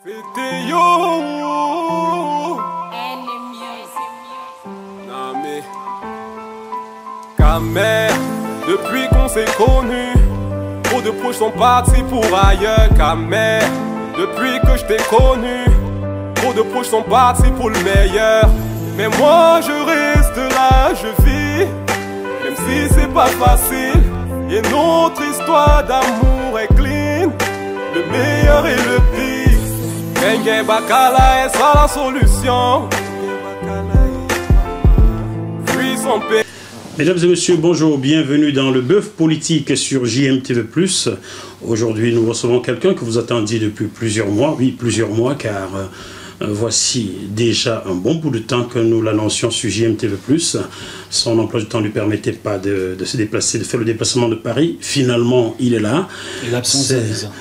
C'était yo. Nami. Kamé, depuis qu'on s'est connus, trop de proches sont partis pour ailleurs. Kamé, depuis que je t'ai connu, trop de proches sont partis pour le meilleur. Mais moi je reste là, je vis, même si c'est pas facile. Et notre histoire d'amour est clean, le meilleur et le pire. Bengue Bakala est ça la solution. Fuis son pays. Mesdames et messieurs, bonjour, bienvenue dans le Bœuf Politique sur JMTV+. Aujourd'hui, nous recevons quelqu'un que vous attendiez depuis plusieurs mois. Oui, plusieurs mois, car voici déjà un bon bout de temps que nous l'annoncions sur JMTV+. Son emploi du temps ne lui permettait pas de se déplacer, de faire le déplacement de Paris. Finalement, il est là. Et l'absence d'un visa.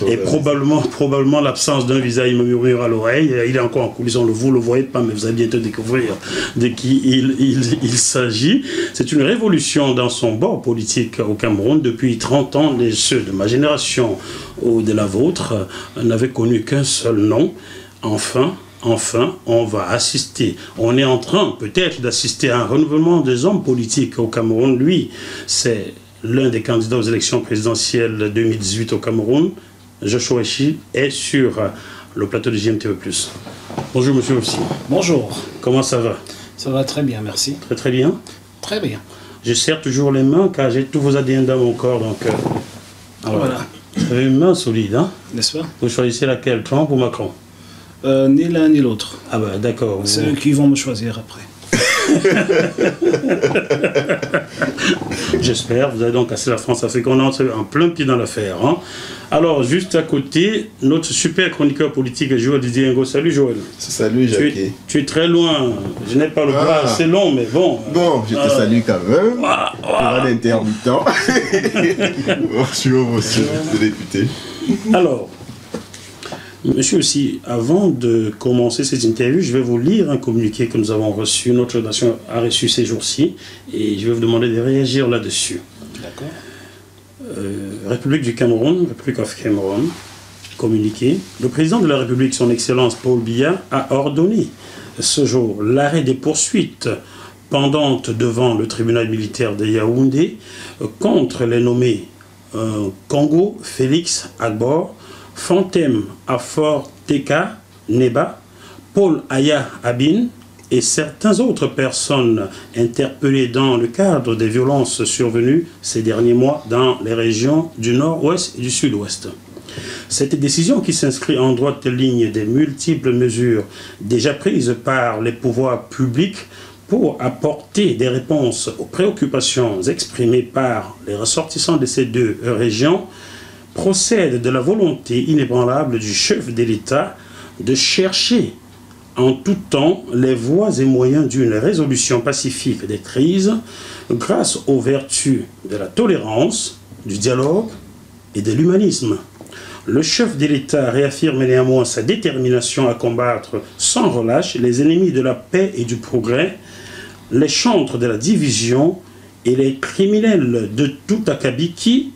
Et probablement l'absence d'un visa, il me murmure à l'oreille. Il est encore en coulisses, vous ne le voyez pas, mais vous allez bientôt découvrir de qui il s'agit. C'est une révolution dans son bord politique au Cameroun. Depuis 30 ans, ceux de ma génération ou de la vôtre n'avaient connu qu'un seul nom. Enfin, on va assister. On est en train peut-être d'assister à un renouvellement des hommes politiques au Cameroun. Lui, c'est l'un des candidats aux élections présidentielles 2018 au Cameroun. Joshua Echi est sur le plateau de JMTV+. Bonjour monsieur aussi. Bonjour. Comment ça va? Ça va très bien, merci. Très bien? Très bien. Je serre toujours les mains car j'ai tous vos ADN dans mon corps. Donc, voilà. Vous avez une main solide, hein? N'est-ce pas? Vous choisissez laquelle, Trump ou Macron? Ni l'un ni l'autre. Ah ben d'accord. C'est eux qui vont me choisir après. J'espère. Vous avez donc cassé la France-Afrique. On entre en plein pied dans l'affaire. Hein. Alors, juste à côté, notre super chroniqueur politique, Joël Didier Ngo. Salut Joël. Salut Jackie. Tu es très loin. Je n'ai pas le bras assez long, mais bon. Bon, je te salue quand même. Pas d'intermittent. Bonjour, monsieur le député. Alors, monsieur aussi, avant de commencer cette interview, je vais vous lire un communiqué que nous avons reçu, notre rédaction a reçu ces jours-ci, et je vais vous demander de réagir là-dessus. D'accord. République du Cameroun, République of Cameroun, communiqué. Le président de la République, son Excellence Paul Biya, a ordonné ce jour l'arrêt des poursuites pendantes devant le tribunal militaire de Yaoundé contre les nommés Congo Félix Agbor, Fontem Afor Teka Neba, Paul Aya Abin et certaines autres personnes interpellées dans le cadre des violences survenues ces derniers mois dans les régions du nord-ouest et du sud-ouest. Cette décision, qui s'inscrit en droite ligne des multiples mesures déjà prises par les pouvoirs publics pour apporter des réponses aux préoccupations exprimées par les ressortissants de ces deux régions, procède de la volonté inébranlable du chef de l'État de chercher en tout temps les voies et moyens d'une résolution pacifique des crises grâce aux vertus de la tolérance, du dialogue et de l'humanisme. Le chef de l'État réaffirme néanmoins sa détermination à combattre sans relâche les ennemis de la paix et du progrès, les chantres de la division et les criminels de tout acabit qui,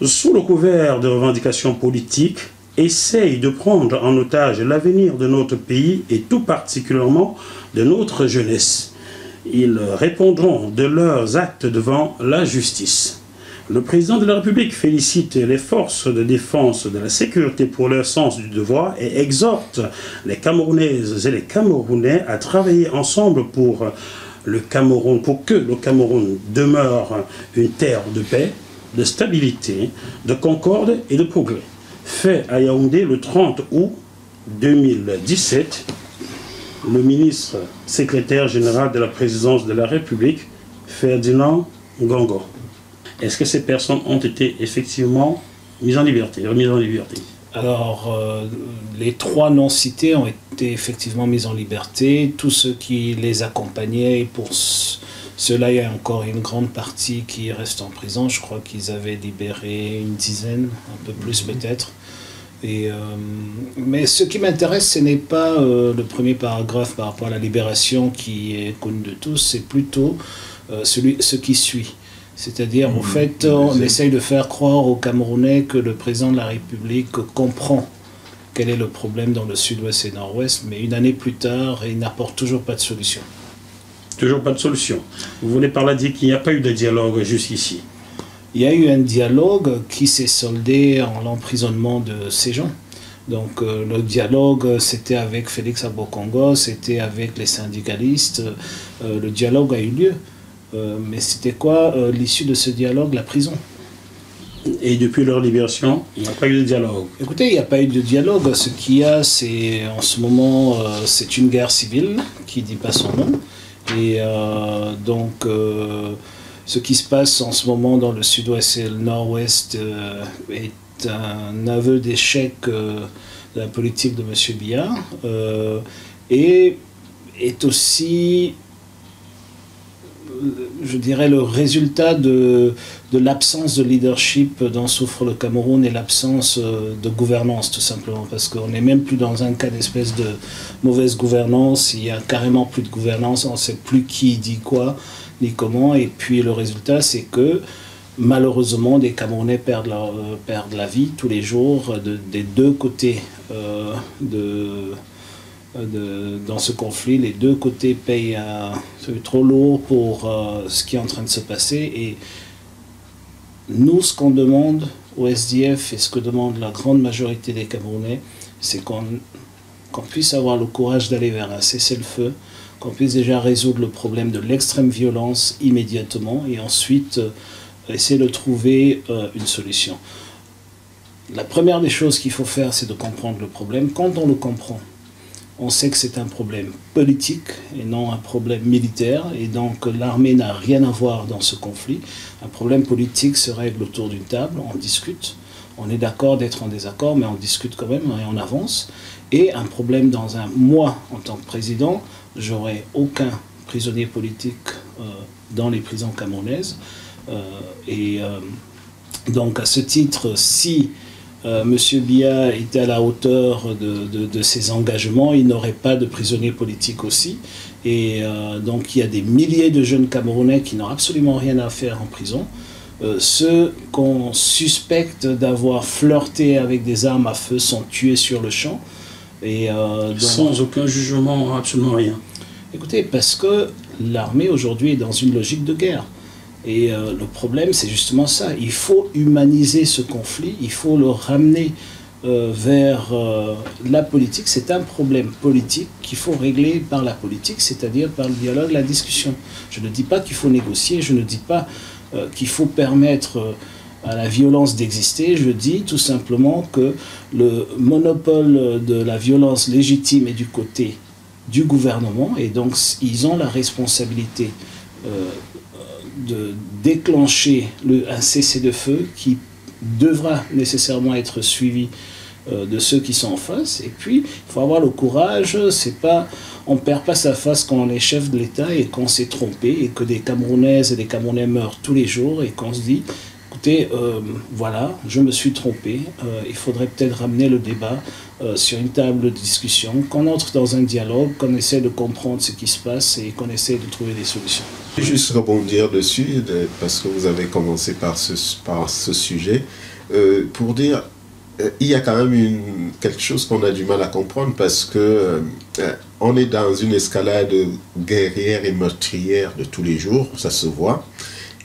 sous le couvert de revendications politiques, essayent de prendre en otage l'avenir de notre pays et tout particulièrement de notre jeunesse. Ils répondront de leurs actes devant la justice. Le président de la République félicite les forces de défense de la sécurité pour leur sens du devoir et exhorte les Camerounaises et les Camerounais à travailler ensemble pour le Cameroun, pour que le Cameroun demeure une terre de paix, de stabilité, de concorde et de progrès. Fait à Yaoundé le 30 août 2017, le ministre secrétaire général de la présidence de la République, Ferdinand Ngongo. Est-ce que ces personnes ont été effectivement mises en liberté, remises en liberté? Alors, les trois non cités ont été effectivement mis en liberté. Tous ceux qui les accompagnaient, pour cela, il y a encore une grande partie qui reste en prison. Je crois qu'ils avaient libéré une dizaine, un peu plus peut-être. Mais ce qui m'intéresse, ce n'est pas le premier paragraphe par rapport à la libération qui est connu de tous, c'est plutôt ce qui suit. C'est-à-dire, en fait, on essaye de faire croire aux Camerounais que le président de la République comprend quel est le problème dans le sud-ouest et nord-ouest, mais une année plus tard, il n'apporte toujours pas de solution. Toujours pas de solution. Vous voulez par là dire qu'il n'y a pas eu de dialogue jusqu'ici? Il y a eu un dialogue qui s'est soldé en l'emprisonnement de ces gens. Donc le dialogue, c'était avec Félix Abokongo, c'était avec les syndicalistes. Le dialogue a eu lieu. Mais c'était quoi l'issue de ce dialogue? La prison. Et depuis leur libération, il n'y a pas eu de dialogue. Écoutez, il n'y a pas eu de dialogue. Ce qu'il y a, c'est en ce moment, c'est une guerre civile qui ne dit pas son nom. Et donc, ce qui se passe en ce moment dans le sud-ouest et le nord-ouest est un aveu d'échec de la politique de M. Biya et est aussi, je dirais, le résultat de l'absence de leadership dont souffre le Cameroun et l'absence de gouvernance, tout simplement, parce qu'on n'est même plus dans un cas d'espèce de mauvaise gouvernance, il y a carrément plus de gouvernance, on ne sait plus qui dit quoi, ni comment, et puis le résultat, c'est que malheureusement, des Camerounais perdent la vie tous les jours des deux côtés dans ce conflit. Les deux côtés payent trop lourd pour ce qui est en train de se passer. Et nous, ce qu'on demande au SDF et ce que demande la grande majorité des Camerounais, c'est qu'on puisse avoir le courage d'aller vers un cessez-le-feu, qu'on puisse déjà résoudre le problème de l'extrême violence immédiatement et ensuite essayer de trouver une solution. La première des choses qu'il faut faire, c'est de comprendre le problème. Quand on le comprend, on sait que c'est un problème politique et non un problème militaire, et donc l'armée n'a rien à voir dans ce conflit. Un problème politique se règle autour d'une table, on discute, on est d'accord d'être en désaccord, mais on discute quand même et on avance. Et un problème dans moi, en tant que président, j'aurai aucun prisonnier politique dans les prisons camerounaises. Donc à ce titre, si M. Biya était à la hauteur de ses engagements, il n'aurait pas de prisonniers politiques aussi. Et donc il y a des milliers de jeunes Camerounais qui n'ont absolument rien à faire en prison. Ceux qu'on suspecte d'avoir flirté avec des armes à feu sont tués sur le champ. Et, donc, sans aucun jugement, absolument rien. Écoutez, parce que l'armée aujourd'hui est dans une logique de guerre. Et le problème, c'est justement ça. Il faut humaniser ce conflit, il faut le ramener vers la politique. C'est un problème politique qu'il faut régler par la politique, c'est-à-dire par le dialogue, la discussion. Je ne dis pas qu'il faut négocier, je ne dis pas qu'il faut permettre à la violence d'exister. Je dis tout simplement que le monopole de la violence légitime est du côté du gouvernement, et donc ils ont la responsabilité de déclencher un cessez-le-feu qui devra nécessairement être suivi de ceux qui sont en face. Et puis, il faut avoir le courage, on ne perd pas sa face quand on est chef de l'État et qu'on s'est trompé, et que des Camerounaises et des Camerounais meurent tous les jours, et qu'on se dit, écoutez, voilà, je me suis trompé, il faudrait peut-être ramener le débat sur une table de discussion, qu'on entre dans un dialogue, qu'on essaie de comprendre ce qui se passe et qu'on essaie de trouver des solutions. Juste rebondir dessus, parce que vous avez commencé par ce sujet, pour dire, il y a quand même quelque chose qu'on a du mal à comprendre, parce que on est dans une escalade guerrière et meurtrière de tous les jours, ça se voit,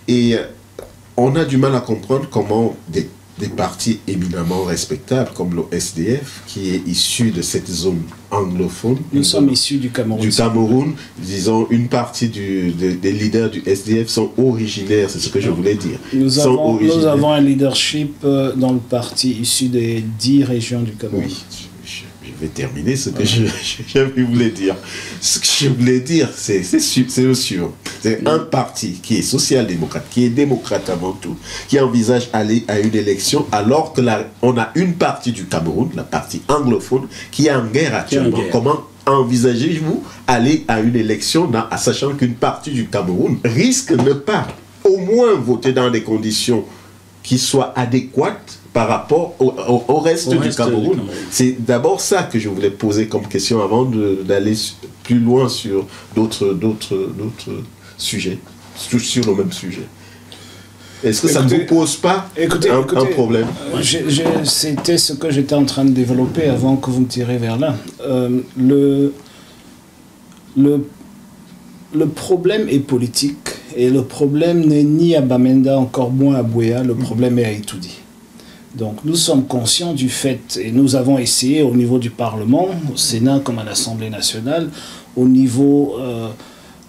et on a du mal à comprendre comment des partis éminemment respectables comme le SDF, qui est issu de cette zone anglophone. Nous sommes issus du Cameroun. Du Cameroun, disons, une partie des leaders du SDF sont originaires, c'est ce que je voulais dire. Nous avons un leadership dans le parti issu des 10 régions du Cameroun. Oui. Je vais terminer ce que je voulais dire. Ce que je voulais dire, c'est le suivant. C'est un parti qui est social-démocrate, qui est démocrate avant tout, qui envisage aller à une élection, alors que on a une partie du Cameroun, la partie anglophone, qui est en guerre actuellement. Comment envisagez-vous aller à une élection sachant qu'une partie du Cameroun risque de ne pas au moins voter dans des conditions qui soient adéquates par rapport au reste du Cameroun. C'est d'abord ça que je voulais poser comme question avant d'aller plus loin sur d'autres sujets, sur le même sujet. Est-ce que ça ne vous pose pas un problème? C'était ce que j'étais en train de développer avant que vous me tirez vers là. Le problème est politique, et le problème n'est ni à Bamenda, encore moins à Buea, le problème est à Itoudi. Donc nous sommes conscients du fait, et nous avons essayé au niveau du Parlement, au Sénat comme à l'Assemblée nationale, au niveau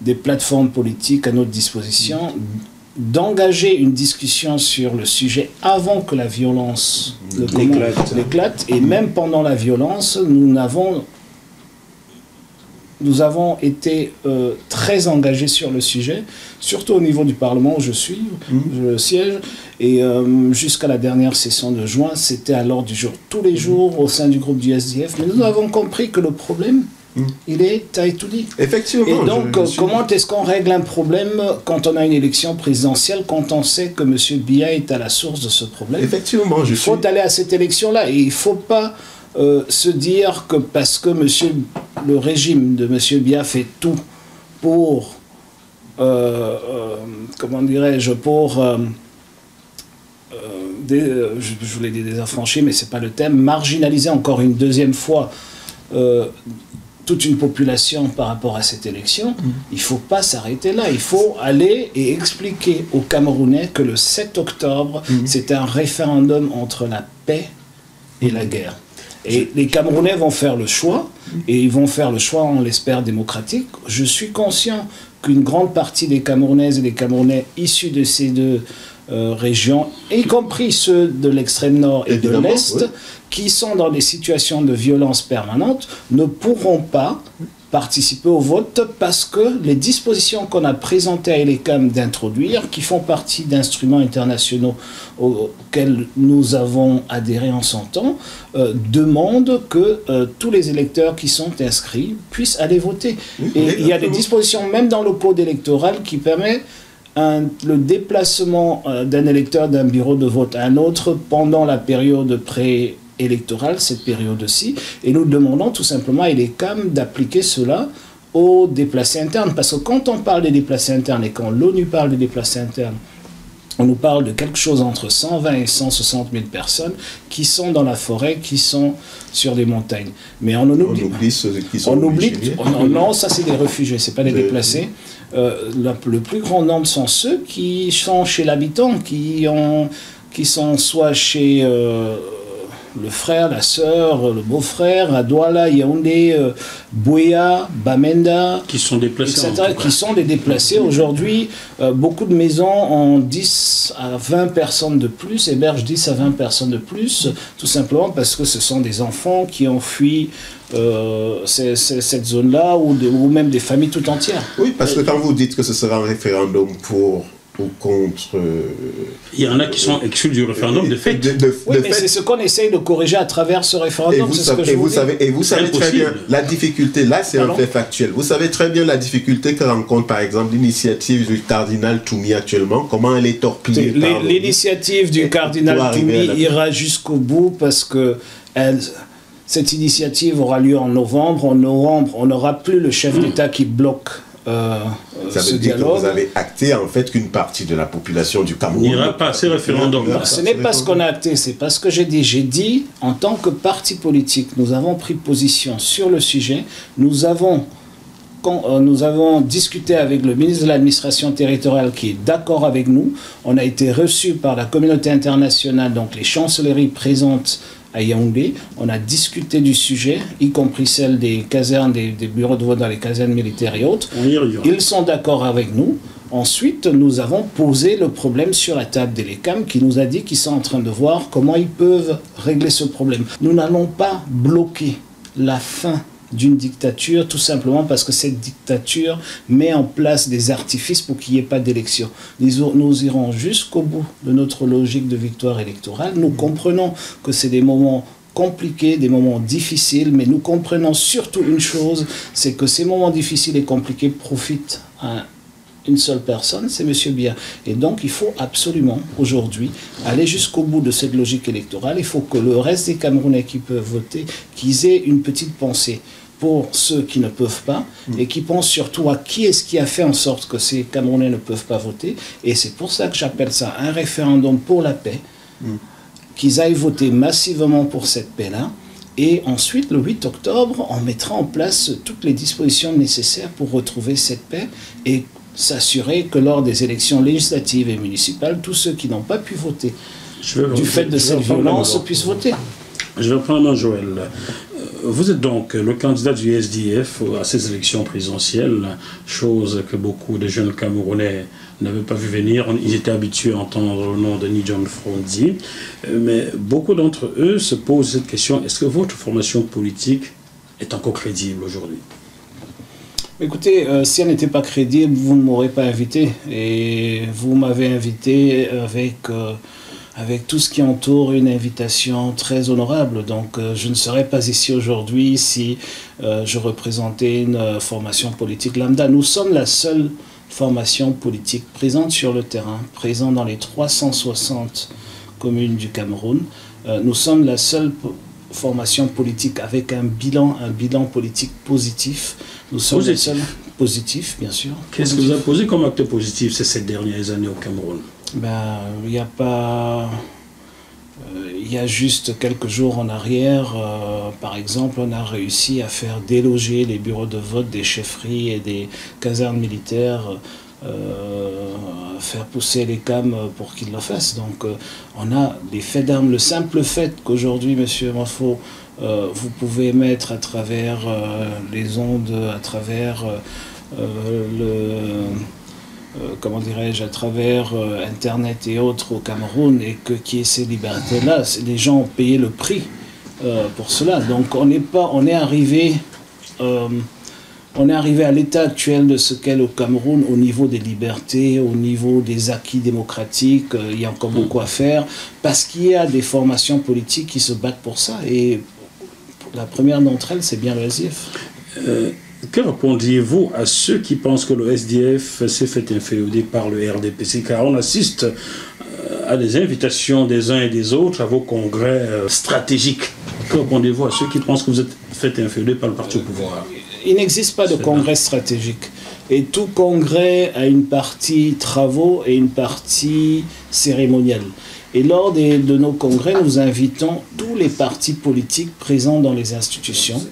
des plateformes politiques à notre disposition, d'engager une discussion sur le sujet avant que la violence l'éclate, et même pendant la violence, nous avons été très engagés sur le sujet, surtout au niveau du Parlement où je siège, et jusqu'à la dernière session de juin, c'était à l'ordre du jour tous les jours au sein du groupe du SDF, mais nous avons compris que le problème, il est à Itoudi. Effectivement. Et donc, comment est-ce qu'on règle un problème quand on a une élection présidentielle, quand on sait que M. Biya est à la source de ce problème? Effectivement, il faut aller à cette élection-là, et il ne faut pas se dire que parce que le régime de M. Biya fait tout pour, comment dirais-je, pour, je voulais dire désaffranchir, mais ce n'est pas le thème, marginaliser encore une deuxième fois toute une population par rapport à cette élection. Il ne faut pas s'arrêter là. Il faut aller et expliquer aux Camerounais que le 7 octobre, c'est un référendum entre la paix et la guerre. Et les Camerounais vont faire le choix, et ils vont faire le choix, on l'espère, démocratique. Je suis conscient qu'une grande partie des Camerounaises et des Camerounais issus de ces deux régions, y compris ceux de l'extrême nord et de l'Est, qui sont dans des situations de violence permanente, ne pourront pas participer au vote parce que les dispositions qu'on a présentées à ELECAM d'introduire, qui font partie d'instruments internationaux auxquels nous avons adhéré en son temps, demandent que tous les électeurs qui sont inscrits puissent aller voter. Et il y a des dispositions, même dans le code électoral, qui permettent le déplacement d'un électeur d'un bureau de vote à un autre pendant la période préélectorale, cette période-ci, et nous demandons tout simplement à ELECAM d'appliquer cela aux déplacés internes. Parce que quand on parle des déplacés internes et quand l'ONU parle des déplacés internes, on nous parle de quelque chose entre 120 et 160 000 personnes qui sont dans la forêt, qui sont sur des montagnes. Mais on oublie ceux qui sont non, ça c'est des réfugiés, c'est pas des déplacés. Le plus grand nombre sont ceux qui sont chez l'habitant, qui sont soit chez le frère, la sœur, le beau-frère, à Douala, Yaoundé, Buea, Bamenda, qui sont déplacés, etc., qui sont des déplacés. Aujourd'hui, beaucoup de maisons ont 10 à 20 personnes de plus, hébergent 10 à 20 personnes de plus, tout simplement parce que ce sont des enfants qui ont fui cette zone-là, ou même des familles tout entières. Oui, parce que quand vous dites que ce sera un référendum pour ou contre... Il y en a qui sont exclus du référendum de fait. Oui, mais c'est ce qu'on essaye de corriger à travers ce référendum. Et vous savez très bien la difficulté, là c'est un fait factuel, vous savez très bien la difficulté que rencontre par exemple l'initiative du cardinal Toumi actuellement, comment elle est torpillée. L'initiative du cardinal Toumi ira jusqu'au bout parce que cette initiative aura lieu en novembre. En novembre, on n'aura plus le chef d'État qui bloque ça veut dire que vous avez acté en fait qu'une partie de la population du Cameroun n'ira pas à ces référendums. Ce n'est pas ce qu'on a acté, c'est pas ce que j'ai dit. J'ai dit, en tant que parti politique, nous avons pris position sur le sujet. Nous avons discuté avec le ministre de l'administration territoriale qui est d'accord avec nous. On a été reçus par la communauté internationale, donc les chancelleries présentes à Yaoundé. On a discuté du sujet, y compris celle des casernes, des bureaux de vote dans les casernes militaires et autres. Ils sont d'accord avec nous. Ensuite, nous avons posé le problème sur la table d'ELECAM qui nous a dit qu'ils sont en train de voir comment ils peuvent régler ce problème. Nous n'allons pas bloquer la fin d'une dictature, tout simplement parce que cette dictature met en place des artifices pour qu'il n'y ait pas d'élection. Nous irons jusqu'au bout de notre logique de victoire électorale. Nous comprenons que c'est des moments compliqués, des moments difficiles, mais nous comprenons surtout une chose, c'est que ces moments difficiles et compliqués profitent à une seule personne, c'est M. Biya. Et donc, il faut absolument, aujourd'hui, aller jusqu'au bout de cette logique électorale. Il faut que le reste des Camerounais qui peuvent voter, qu'ils aient une petite pensée pour ceux qui ne peuvent pas et qui pensent surtout à qui est-ce qui a fait en sorte que ces Camerounais ne peuvent pas voter. Et c'est pour ça que j'appelle ça un référendum pour la paix, qu'ils aillent voter massivement pour cette paix-là. Et ensuite, le 8 octobre, on mettra en place toutes les dispositions nécessaires pour retrouver cette paix et s'assurer que lors des élections législatives et municipales, tous ceux qui n'ont pas pu voter du fait de cette violence puissent voter. Je vais prendre Joël. Vous êtes donc le candidat du SDF à ces élections présidentielles, chose que beaucoup de jeunes Camerounais n'avaient pas vu venir. Ils étaient habitués à entendre le nom de John Frondi. Mais beaucoup d'entre eux se posent cette question, est-ce que votre formation politique est encore crédible aujourd'hui? Écoutez, si elle n'était pas crédible, vous ne m'aurez pas invité. Et vous m'avez invité avec tout ce qui entoure une invitation très honorable. Donc je ne serais pas ici aujourd'hui si je représentais une formation politique lambda. Nous sommes la seule formation politique présente sur le terrain, présente dans les 360 communes du Cameroun. Nous sommes la seule formation politique avec un bilan politique positif. Nous sommes les seuls positifs, bien sûr. Qu'est-ce que vous avez posé comme acte positif ces dernières années au Cameroun? Ben, il n'y a pas... Il y a juste quelques jours en arrière, par exemple, on a réussi à faire déloger les bureaux de vote des chefferies et des casernes militaires, faire pousser les cams pour qu'ils le fassent. Donc on a des faits d'armes. Le simple fait qu'aujourd'hui, monsieur Mafo, vous pouvez mettre à travers les ondes, à travers comment dirais-je, à travers Internet et autres au Cameroun, et qu'il y ait ces libertés-là, les gens ont payé le prix pour cela. Donc on est arrivé à l'état actuel de ce qu'est le Cameroun au niveau des libertés, au niveau des acquis démocratiques. Il y a encore beaucoup à faire, parce qu'il y a des formations politiques qui se battent pour ça, et la première d'entre elles, c'est bien le SDF. Que répondiez-vous à ceux qui pensent que le SDF s'est fait inféoder par le RDPC? Car on assiste à des invitations des uns et des autres à vos congrès stratégiques. Que répondez-vous à ceux qui pensent que vous êtes fait inféoder par le parti au pouvoir? Il n'existe pas de congrès stratégique. Et tout congrès a une partie travaux et une partie cérémonielle. Et lors de nos congrès, nous invitons tous les partis politiques présents dans les institutions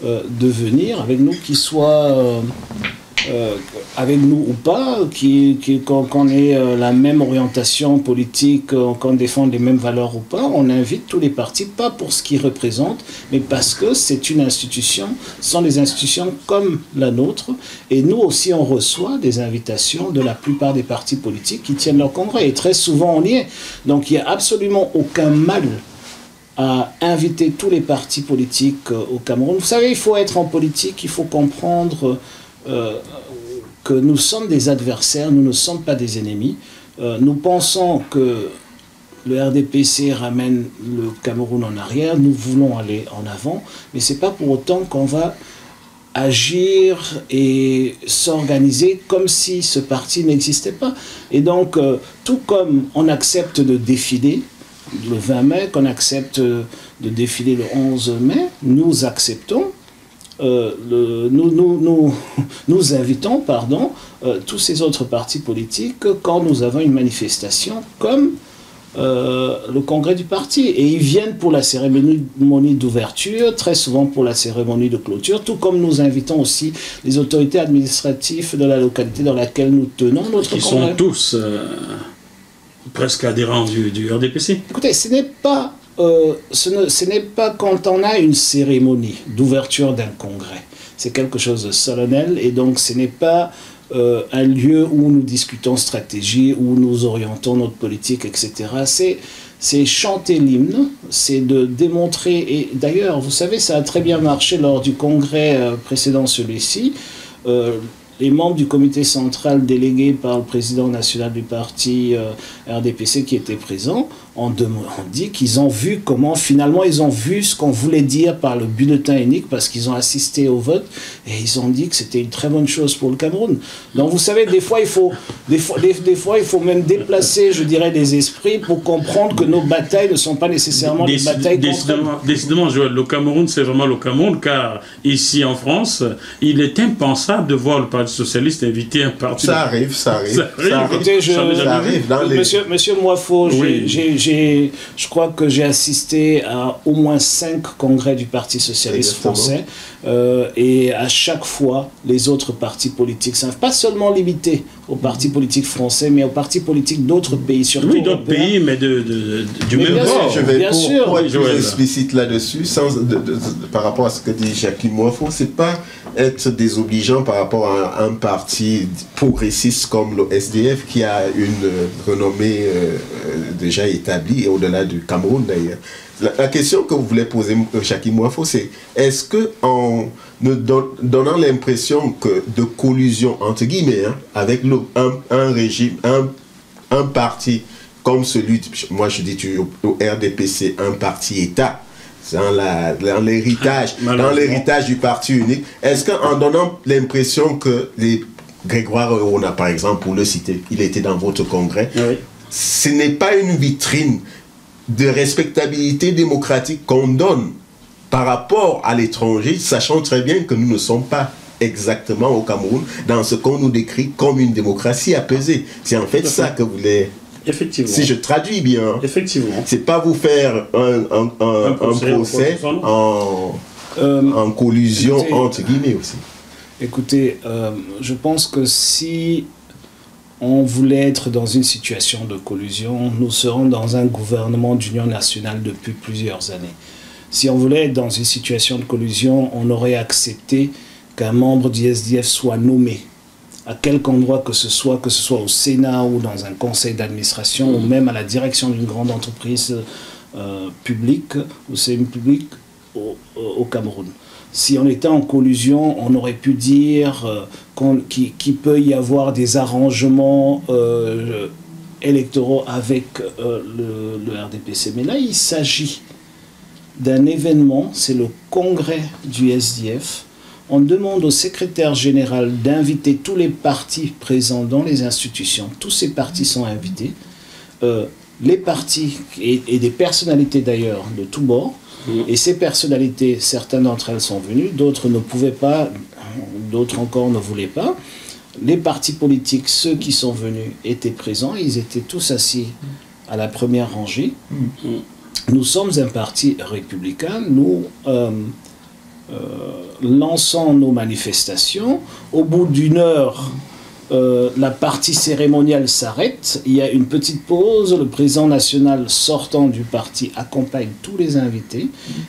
de venir avec nous, qu'ils soient avec nous ou pas, qu'on ait la même orientation politique, qu'on défende les mêmes valeurs ou pas. On invite tous les partis, pas pour ce qu'ils représentent, mais parce que c'est une institution, ce sont des institutions comme la nôtre, et nous aussi on reçoit des invitations de la plupart des partis politiques qui tiennent leur congrès, et très souvent on y est. Donc il n'y a absolument aucun mal à inviter tous les partis politiques au Cameroun. Vous savez, il faut être en politique, il faut comprendre que nous sommes des adversaires, nous ne sommes pas des ennemis. Nous pensons que le RDPC ramène le Cameroun en arrière, nous voulons aller en avant, mais ce n'est pas pour autant qu'on va agir et s'organiser comme si ce parti n'existait pas. Et donc, tout comme on accepte de défiler le 20 mai, qu'on accepte de défiler le 11 mai, nous acceptons, nous invitons, tous ces autres partis politiques quand nous avons une manifestation comme le congrès du parti. Et ils viennent pour la cérémonie d'ouverture, très souvent pour la cérémonie de clôture, tout comme nous invitons aussi les autorités administratives de la localité dans laquelle nous tenons notre congrès. Ils sont tous presque adhérents du RDPC. Écoutez, ce n'est pas quand on a une cérémonie d'ouverture d'un congrès. C'est quelque chose de solennel, et donc ce n'est pas un lieu où nous discutons stratégie, où nous orientons notre politique, etc. C'est chanter l'hymne, c'est de démontrer, et d'ailleurs, vous savez, ça a très bien marché lors du congrès précédent, celui-ci. Les membres du comité central délégués par le président national du parti RDPC qui étaient présents on dit qu'ils ont vu comment, finalement, ils ont vu ce qu'on voulait dire par le bulletin unique parce qu'ils ont assisté au vote et ils ont dit que c'était une très bonne chose pour le Cameroun. Donc, vous savez, des fois, il faut même déplacer, je dirais, les esprits pour comprendre que nos batailles ne sont pas nécessairement des batailles contre... Décidément, Joël, le Cameroun, c'est vraiment le Cameroun, car ici, en France, il est impensable de voir le Parti socialiste inviter un parti... Ça arrive. Écoutez, ça arrive dans les... Monsieur Moifo, oui. Je crois que j'ai assisté à au moins 5 congrès du Parti socialiste français et à chaque fois, les autres partis politiques, ça n'est pas seulement limité aux partis politiques français, mais aux partis politiques d'autres pays, surtout oui, d'autres pays, mais du même bord. Je vais pour être plus explicite là-dessus, par rapport à ce que dit Jacques Moifo, c'est pas être désobligeant par rapport à un parti progressiste comme le SDF qui a une renommée déjà établie et au-delà du Cameroun d'ailleurs. La question que vous voulez poser, Jacques Moifo, c'est est-ce que en ne donnant l'impression de collusion entre guillemets avec un régime, un parti comme celui, moi je dis au RDPC, un parti État, dans l'héritage du parti unique, est-ce qu'en donnant l'impression que les Grégoire Orona, par exemple, pour le citer, il était dans votre congrès, oui. Ce n'est pas une vitrine de respectabilité démocratique qu'on donne par rapport à l'étranger, sachant très bien que nous ne sommes pas exactement au Cameroun dans ce qu'on nous décrit comme une démocratie apaisée. C'est en fait ça que vous voulez... Effectivement. Si je traduis bien, effectivement, c'est pas vous faire un procès en collusion, écoutez, entre guillemets aussi. Écoutez, je pense que si on voulait être dans une situation de collusion, nous serons dans un gouvernement d'union nationale depuis plusieurs années. Si on voulait être dans une situation de collusion, on aurait accepté qu'un membre du SDF soit nommé à quelque endroit que ce soit au Sénat ou dans un conseil d'administration ou même à la direction d'une grande entreprise publique ou semi-publique au Cameroun. Si on était en collusion, on aurait pu dire qu'il peut y avoir des arrangements électoraux avec le RDPC. Mais là, il s'agit d'un événement, c'est le congrès du SDF. On demande au secrétaire général d'inviter tous les partis présents dans les institutions. Tous ces partis sont invités. Les partis et des personnalités d'ailleurs de tous bords. Et ces personnalités, certaines d'entre elles sont venues, d'autres ne pouvaient pas, d'autres encore ne voulaient pas. Les partis politiques, ceux qui sont venus, étaient présents. Ils étaient tous assis à la première rangée. Nous sommes un parti républicain. Nous... lançant nos manifestations. Au bout d'une heure, la partie cérémoniale s'arrête. Il y a une petite pause. Le président national sortant du parti accompagne tous les invités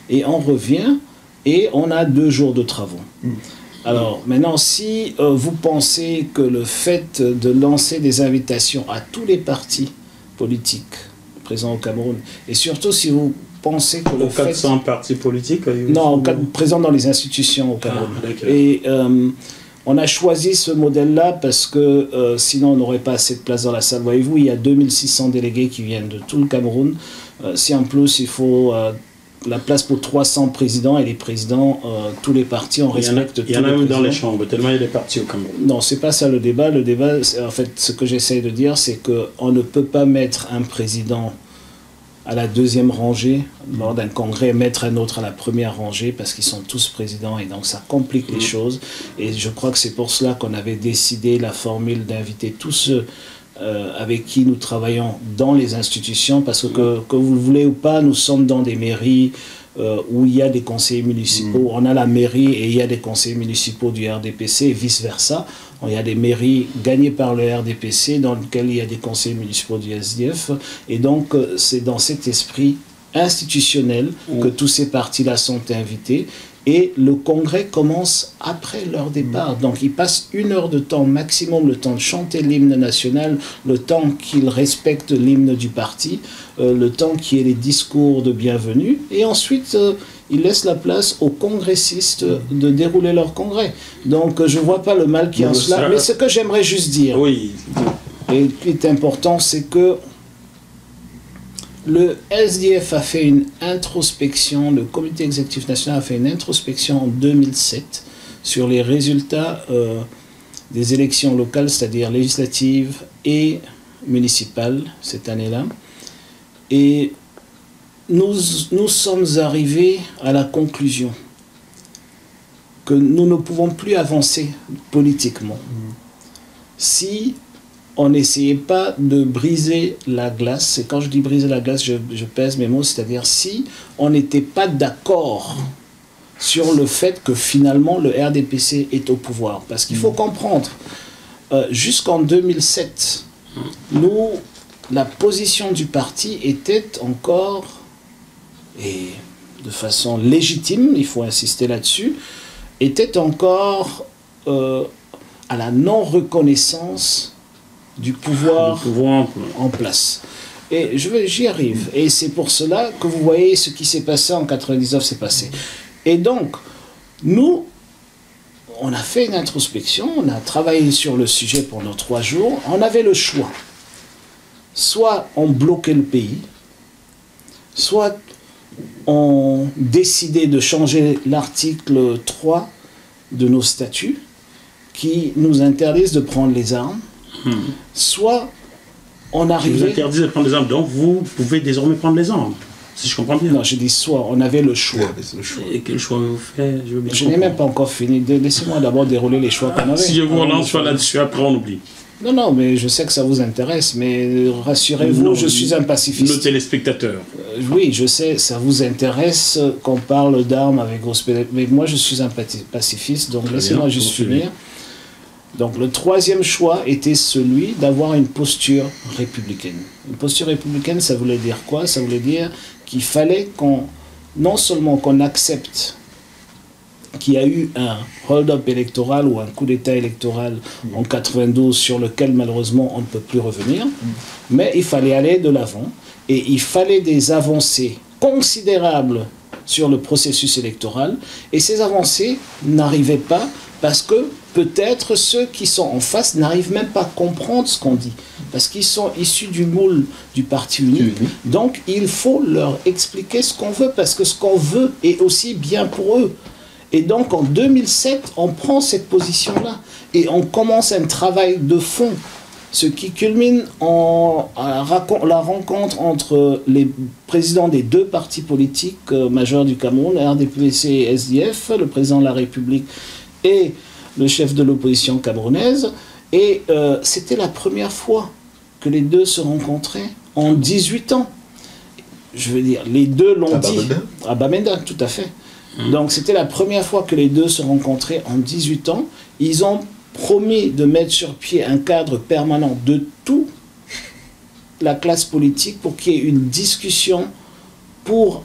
et on revient et on a 2 jours de travaux. Alors maintenant, si vous pensez que le fait de lancer des invitations à tous les partis politiques présents au Cameroun, et surtout si vous pensez que le fait... 400 partis politiques non, présents dans les institutions au Cameroun. Et on a choisi ce modèle-là parce que sinon on n'aurait pas assez de place dans la salle. Voyez-vous, il y a 2600 délégués qui viennent de tout le Cameroun. Si en plus il faut la place pour 300 présidents, et les présidents, tous les partis, on respecte tous les présidents. Il y en a même dans les chambres, tellement il y a des partis au Cameroun. Non, c'est pas ça le débat. Le débat, en fait, ce que j'essaie de dire, c'est qu'on ne peut pas mettre un président à la 2e rangée lors d'un congrès, mettre un autre à la 1re rangée parce qu'ils sont tous présidents et donc ça complique les choses. Et je crois que c'est pour cela qu'on avait décidé la formule d'inviter tous ceux avec qui nous travaillons dans les institutions, parce que vous le voulez ou pas, nous sommes dans des mairies où il y a des conseillers municipaux. On a la mairie et il y a des conseillers municipaux du RDPC et vice-versa. Il y a des mairies gagnées par le RDPC dans lesquelles il y a des conseillers municipaux du SDF. Et donc, c'est dans cet esprit institutionnel que tous ces partis-là sont invités. Et le congrès commence après leur départ. Donc, ils passent 1 heure de temps maximum, le temps de chanter l'hymne national, le temps qu'ils respectent l'hymne du parti, le temps qu'il y ait les discours de bienvenue. Et ensuite... ils laissent la place aux congressistes de dérouler leur congrès. Donc, je ne vois pas le mal qu'il y a en cela. Mais ce que j'aimerais juste dire, oui, et qui est important, c'est que le SDF a fait une introspection, le comité exécutif national a fait une introspection en 2007 sur les résultats des élections locales, c'est-à-dire législatives et municipales cette année-là. Et nous sommes arrivés à la conclusion que nous ne pouvons plus avancer politiquement si on n'essayait pas de briser la glace. Et quand je dis briser la glace, je pèse mes mots, c'est-à-dire si on n'était pas d'accord sur le fait que finalement le RDPC est au pouvoir. Parce qu'il faut comprendre, jusqu'en 2007, nous, la position du parti était encore, et de façon légitime, il faut insister là-dessus, était encore à la non-reconnaissance du pouvoir en place. Et j'y arrive. Et c'est pour cela que vous voyez ce qui s'est passé en 99 s'est passé. Et donc, nous, on a fait une introspection, on a travaillé sur le sujet pendant 3 jours. On avait le choix. Soit on bloquait le pays, soit on décidait de changer l'article 3 de nos statuts qui nous interdisent de prendre les armes, soit on arrivait... Vous interdisez de prendre les armes, donc vous pouvez désormais prendre les armes, si je comprends bien. Non, je dis soit, on avait le choix. Et quel choix vous faites? Je n'ai même pas encore fini. Laissez-moi d'abord dérouler les choix qu'on avait. Si je vous relance là-dessus, après on oublie. Non, non, mais je sais que ça vous intéresse, mais rassurez-vous, je suis un pacifiste. Nos téléspectateurs. Oui, je sais, ça vous intéresse qu'on parle d'armes avec grosse pédale, mais moi je suis un pacifiste, donc laissez-moi juste finir. Donc le troisième choix était celui d'avoir une posture républicaine. Une posture républicaine, ça voulait dire quoi? Ça voulait dire qu'il fallait non seulement qu'on accepte qu'il y a eu un hold-up électoral ou un coup d'État électoral en 92 sur lequel malheureusement on ne peut plus revenir, mais il fallait aller de l'avant et il fallait des avancées considérables sur le processus électoral, et ces avancées n'arrivaient pas parce que peut-être ceux qui sont en face n'arrivent même pas à comprendre ce qu'on dit, parce qu'ils sont issus du moule du parti unique. Donc il faut leur expliquer ce qu'on veut, parce que ce qu'on veut est aussi bien pour eux. Et donc en 2007, on prend cette position-là et on commence un travail de fond, ce qui culmine en la rencontre entre les présidents des 2 partis politiques majeurs du Cameroun, RDPC et SDF, le président de la République et le chef de l'opposition camerounaise. Et c'était la première fois que les 2 se rencontraient en 18 ans. Je veux dire, les 2 l'ont dit. À Bamenda, tout à fait. Donc c'était la première fois que les 2 se rencontraient en 18 ans. Ils ont promis de mettre sur pied un cadre permanent de toute la classe politique pour qu'il y ait une discussion pour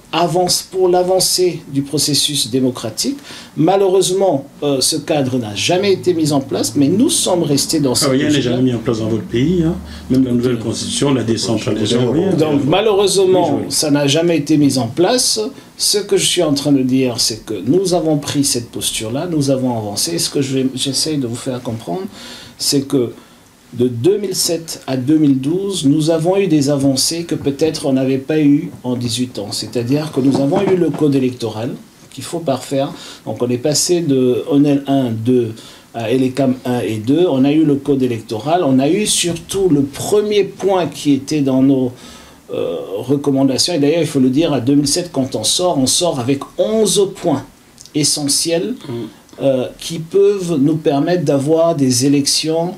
l'avancée du processus démocratique. Malheureusement, ce cadre n'a jamais été mis en place, mais nous sommes restés dans cette rien n'est jamais mis en place dans votre pays, hein. Même la nouvelle constitution, la décentralisation. Donc malheureusement, ça n'a jamais été mis en place. Ce que je suis en train de dire, c'est que nous avons pris cette posture-là, nous avons avancé. Et ce que j'essaie de vous faire comprendre, c'est que de 2007 à 2012, nous avons eu des avancées que peut-être on n'avait pas eu en 18 ans. C'est-à-dire que nous avons eu le code électoral qu'il faut parfaire. Donc on est passé de ONEL 1, 2 à ELECAM 1 et 2. On a eu le code électoral. On a eu surtout le premier point qui était dans nos recommandations. Et d'ailleurs, il faut le dire, à 2007, quand on sort avec 11 points essentiels qui peuvent nous permettre d'avoir des élections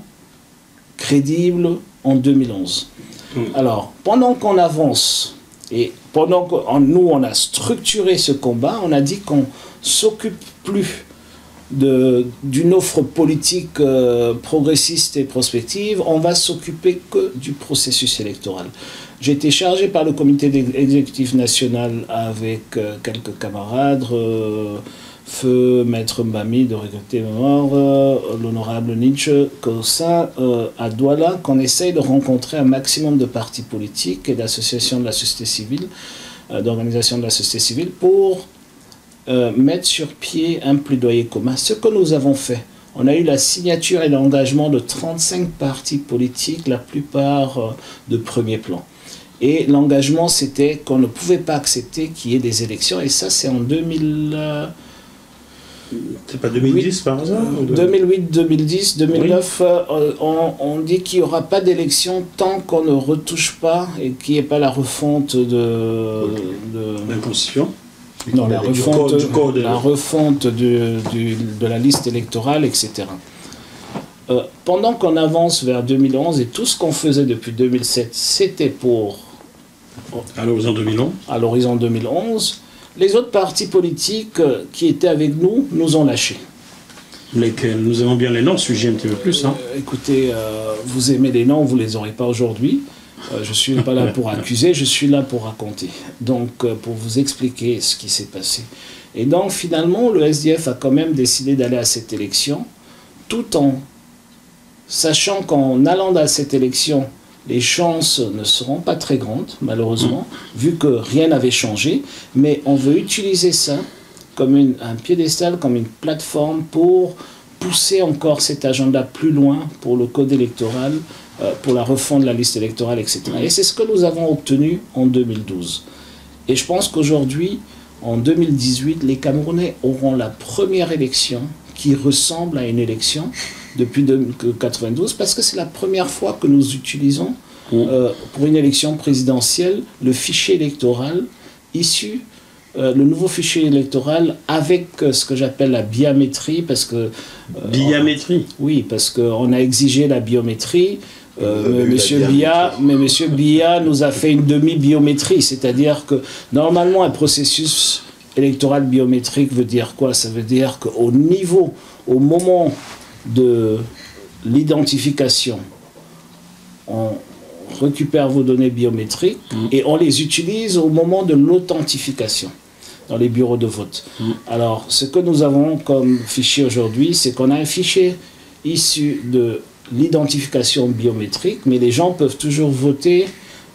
crédible en 2011. Alors, pendant qu'on avance et pendant que nous, on a structuré ce combat, on a dit qu'on s'occupe plus d'une offre politique progressiste et prospective, on va s'occuper que du processus électoral. J'ai été chargé par le comité exécutif national avec quelques camarades, Feu Maître Mbami de regretter mémoire, l'honorable Nietzsche, à Douala, qu'on essaye de rencontrer un maximum de partis politiques et d'associations de la société civile, d'organisations de la société civile, pour mettre sur pied un plaidoyer commun. Ce que nous avons fait, on a eu la signature et l'engagement de 35 partis politiques, la plupart de premier plan. Et l'engagement, c'était qu'on ne pouvait pas accepter qu'il y ait des élections. Et ça, c'est en 2000... C'est pas 2010 par hasard 2008, 2010, 2009, on dit qu'il n'y aura pas d'élection tant qu'on ne retouche pas et qu'il n'y ait pas la refonte de la Constitution. Non, la refonte de la liste électorale, etc. Pendant qu'on avance vers 2011, et tout ce qu'on faisait depuis 2007, c'était pour... À l'horizon 2011. À l'horizon 2011, les autres partis politiques qui étaient avec nous nous ont lâchés. Lesquels? Nous aimons bien les noms, sujet un petit peu plus. Hein. Écoutez, vous aimez les noms, vous ne les aurez pas aujourd'hui. Je ne suis pas là pour accuser, je suis là pour raconter. Donc, pour vous expliquer ce qui s'est passé. Et donc, finalement, le SDF a quand même décidé d'aller à cette élection, tout en sachant qu'en allant à cette élection, les chances ne seront pas très grandes, malheureusement, vu que rien n'avait changé. Mais on veut utiliser ça comme un piédestal, comme une plateforme pour pousser encore cet agenda plus loin pour le code électoral, pour la refonte de la liste électorale, etc. Et c'est ce que nous avons obtenu en 2012. Et je pense qu'aujourd'hui, en 2018, les Camerounais auront la première élection qui ressemble à une élection depuis 1992, parce que c'est la première fois que nous utilisons, pour une élection présidentielle, le fichier électoral issu, le nouveau fichier électoral avec ce que j'appelle la biométrie, parce que... Biométrie? Oui, parce qu'on a exigé la biométrie, Monsieur Biya nous a fait une demi-biométrie, c'est-à-dire que normalement un processus électoral biométrique veut dire quoi? Ça veut dire qu'au niveau, au moment de l'identification, on récupère vos données biométriques et on les utilise au moment de l'authentification dans les bureaux de vote. Alors, ce que nous avons comme fichier aujourd'hui, c'est qu'on a un fichier issu de l'identification biométrique, mais les gens peuvent toujours voter,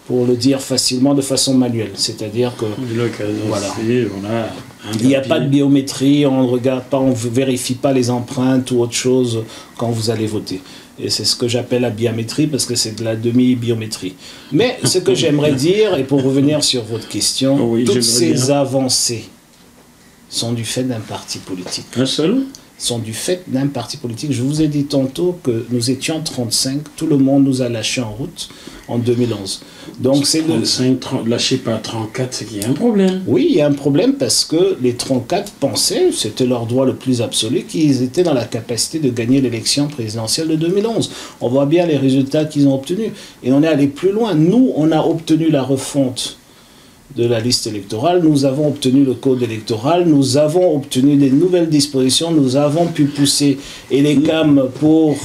pour le dire facilement, de façon manuelle. C'est-à-dire que... Voilà. Il n'y a pas de biométrie, on ne regarde pas, on ne vérifie pas les empreintes ou autre chose quand vous allez voter. Et c'est ce que j'appelle la biométrie, parce que c'est de la demi-biométrie. Mais ce que j'aimerais dire, et pour revenir sur votre question, toutes ces avancées sont du fait d'un parti politique. Un seul? Sont du fait d'un parti politique. Je vous ai dit tantôt que nous étions 35, tout le monde nous a lâchés en route en 2011. Donc c'est 35, lâchés par 34, c'est qu'il y a un problème. Oui, il y a un problème parce que les 34 pensaient, c'était leur droit le plus absolu, qu'ils étaient dans la capacité de gagner l'élection présidentielle de 2011. On voit bien les résultats qu'ils ont obtenus. Et on est allé plus loin. Nous, on a obtenu la refonte de la liste électorale, nous avons obtenu le code électoral, nous avons obtenu des nouvelles dispositions, nous avons pu pousser Elecam pour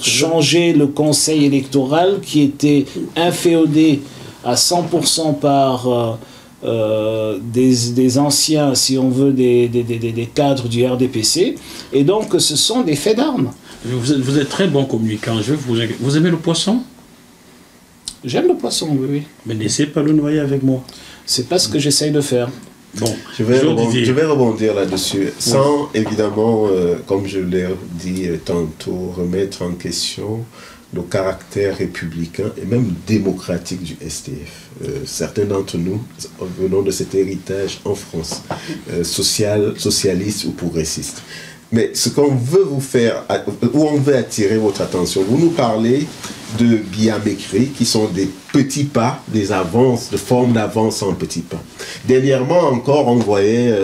changer le conseil électoral qui était inféodé à 100% par des anciens, si on veut, des cadres du RDPC. Et donc ce sont des faits d'armes. Vous êtes très bon communicant. Vous aimez le poisson? J'aime le poisson, oui. Mais n'essayez pas le noyer avec moi. C'est pas ce que j'essaye de faire. Bon, je vais rebondir là-dessus, sans évidemment, comme je l'ai dit tantôt, remettre en question le caractère républicain et même démocratique du SDF. Certains d'entre nous venons de cet héritage en France, socialiste ou progressiste. Mais ce qu'on veut vous faire, où on veut attirer votre attention, vous nous parlez de biométrie qui sont des petits pas, des avances, de formes d'avance en petits pas. Dernièrement encore, on voyait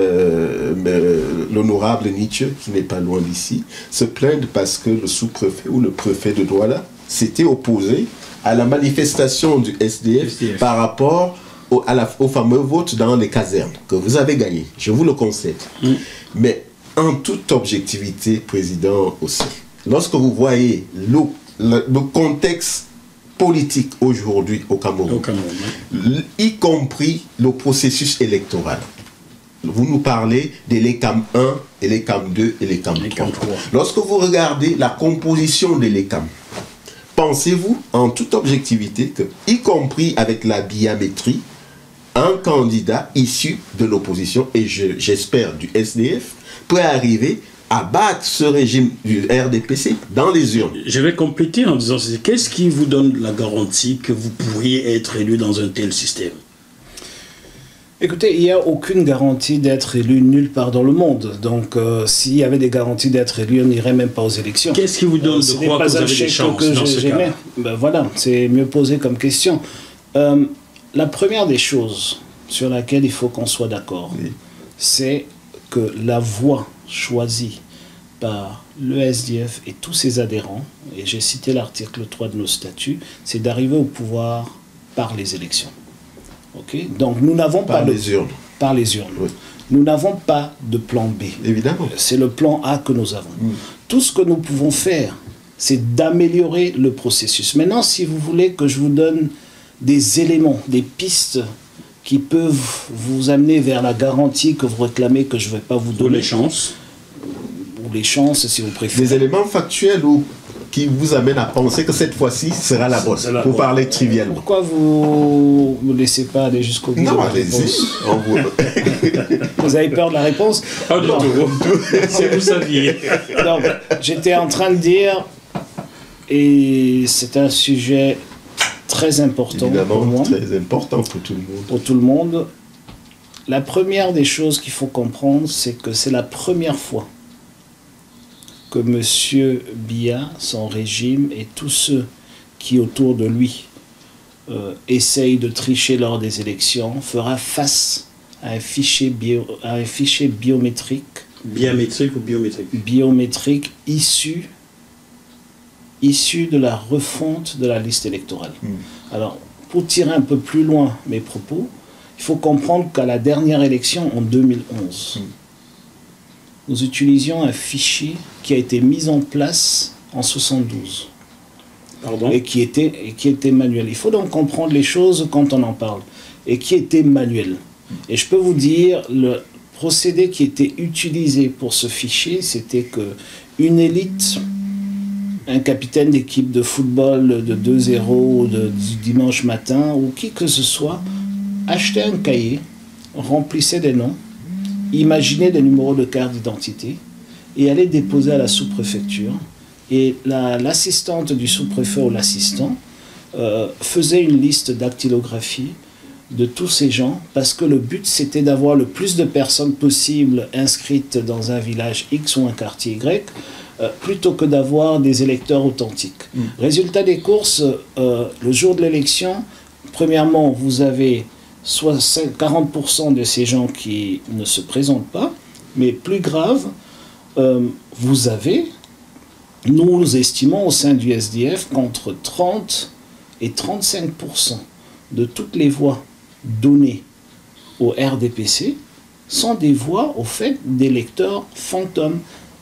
l'honorable Nietzsche, qui n'est pas loin d'ici, se plaindre parce que le sous-préfet ou le préfet de Douala s'était opposé à la manifestation du SDF. Par rapport au fameux vote dans les casernes, que vous avez gagné, je vous le concède. Mais en toute objectivité, Président aussi, lorsque vous voyez le contexte politique aujourd'hui au Cameroun, y compris le processus électoral, vous nous parlez de l'ECAM 1, et l'ECAM 2 et l'ECAM 3. Lorsque vous regardez la composition de l'ECAM, pensez-vous en toute objectivité que, y compris avec la biométrie, un candidat issu de l'opposition, et j'espère du SDF, peut arriver abattre ce régime du RDPC dans les urnes. Je vais compléter en disant, qu'est-ce qui vous donne la garantie que vous pourriez être élu dans un tel système? Écoutez, il n'y a aucune garantie d'être élu nulle part dans le monde. Donc, s'il y avait des garanties d'être élu, on n'irait même pas aux élections. Qu'est-ce qui vous donne de croire que vous avez des chances dans ce cas? Ben voilà, c'est mieux posé comme question. La première des choses sur laquelle il faut qu'on soit d'accord, oui, c'est que la voie choisie par le SDF et tous ses adhérents, et j'ai cité l'article 3 de nos statuts, c'est d'arriver au pouvoir par les élections. Okay. Donc nous n'avons pas les urnes. Par les urnes. Oui. Nous n'avons pas de plan B. Évidemment. C'est le plan A que nous avons. Tout ce que nous pouvons faire, c'est d'améliorer le processus. Maintenant, si vous voulez que je vous donne des éléments, des pistes qui peuvent vous amener vers la garantie que vous réclamez, que je ne vais pas vous donner. Ou les chances. Ou les chances, si vous préférez. Des éléments factuels ou qui vous amène à penser que cette fois-ci sera la bonne, pour parler trivialement. Pourquoi vous ne me laissez pas aller jusqu'au bout? Non, allez-y. Vous avez peur de la réponse? Oh non, si vous saviez. Donc, j'étais en train de dire, et c'est un sujet très important. Évidemment, pour moi, très important pour tout le monde. Pour tout le monde. La première des choses qu'il faut comprendre, c'est que c'est la première fois que M. Biya, son régime et tous ceux qui autour de lui essayent de tricher lors des élections fera face à un fichier biométrique. Biométrique ou biométrique? Biométrique issu de la refonte de la liste électorale. Alors, pour tirer un peu plus loin mes propos, il faut comprendre qu'à la dernière élection en 2011, nous utilisions un fichier qui a été mis en place en 72. Pardon? Et qui était manuel. Il faut donc comprendre les choses quand on en parle. Et qui était manuel. Et je peux vous dire, le procédé qui était utilisé pour ce fichier, c'était que une élite, un capitaine d'équipe de football de 2-0 du dimanche matin, ou qui que ce soit, achetait un cahier, remplissait des noms, imaginait des numéros de carte d'identité et allait déposer à la sous-préfecture. Et l'assistante du sous-préfet ou l'assistant faisait une liste dactylographie de tous ces gens, parce que le but c'était d'avoir le plus de personnes possible inscrites dans un village X ou un quartier Y, plutôt que d'avoir des électeurs authentiques. Résultat des courses, le jour de l'élection, premièrement, vous avez soit 40% de ces gens qui ne se présentent pas, mais plus grave, vous avez, nous estimons au sein du SDF qu'entre 30 et 35% de toutes les voix données au RDPC sont des voix au fait d'électeurs fantômes.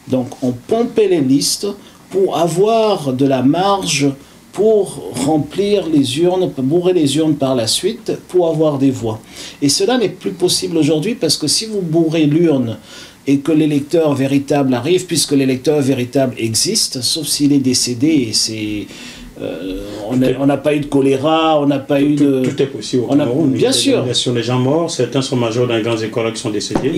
Donc on pompait les listes pour avoir de la marge pour remplir les urnes, bourrer les urnes par la suite, pour avoir des voix. Et cela n'est plus possible aujourd'hui, parce que si vous bourrez l'urne et que l'électeur véritable arrive, puisque l'électeur véritable existe, sauf s'il est décédé, et c'est... on n'a pas eu de choléra, on n'a pas eu de... Tout est possible au Cameroun. Bien sûr. Sur les gens morts, certains sont majeurs dans les grandes écoles qui sont décédés.